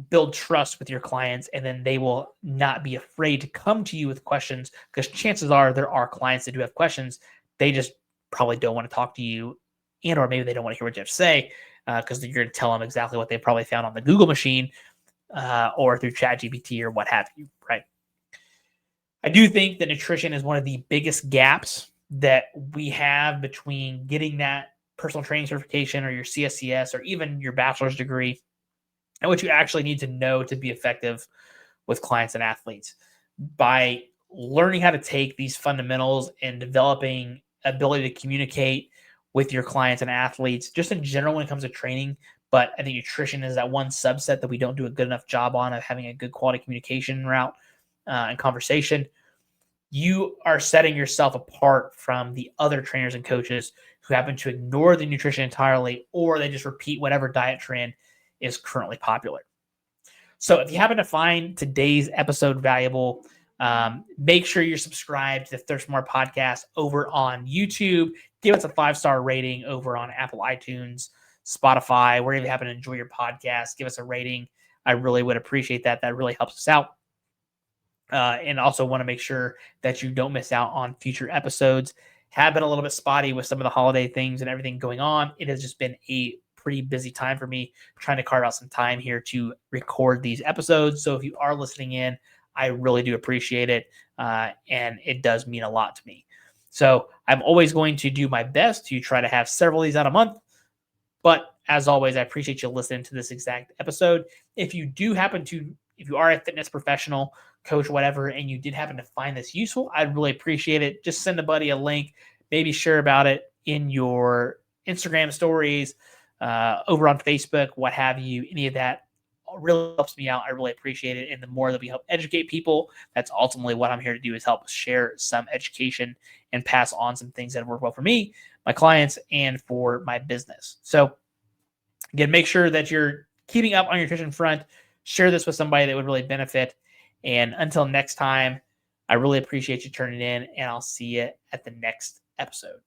build trust with your clients, and then they will not be afraid to come to you with questions, because chances are there are clients that do have questions. They just probably don't want to talk to you, and or maybe they don't want to hear what you have to say because you're going to tell them exactly what they probably found on the Google machine or through ChatGPT or what have you, right? I do think that nutrition is one of the biggest gaps that we have between getting that personal training certification or your CSCS or even your bachelor's degree and what you actually need to know to be effective with clients and athletes. By learning how to take these fundamentals and developing ability to communicate with your clients and athletes, just in general when it comes to training. But I think nutrition is that one subset that we don't do a good enough job on of having a good quality communication route and conversation. You are setting yourself apart from the other trainers and coaches who happen to ignore the nutrition entirely, or they just repeat whatever diet trend is currently popular. So if you happen to find today's episode valuable, make sure you're subscribed to the Thirst More podcast over on YouTube. Give us a 5-star rating over on Apple iTunes, Spotify, wherever you happen to enjoy your podcast. Give us a rating. I really would appreciate that. That really helps us out. And also want to make sure that you don't miss out on future episodes. Have been a little bit spotty with some of the holiday things and everything going on. It has just been a pretty busy time for me trying to carve out some time here to record these episodes. So if you are listening in, I really do appreciate it. And it does mean a lot to me. So I'm always going to do my best to try to have several of these out a month. But as always, I appreciate you listening to this exact episode. If you are a fitness professional, coach, whatever, and you did happen to find this useful, I'd really appreciate it. Just send a buddy a link, maybe share about it in your Instagram stories, over on Facebook, what have you. Any of that really helps me out. I really appreciate it. And the more that we help educate people, that's ultimately what I'm here to do, is help share some education and pass on some things that work well for me, my clients, and for my business. So again, make sure that you're keeping up on your nutrition front. Share this with somebody that would really benefit. And until next time, I really appreciate you turning in, and I'll see you at the next episode.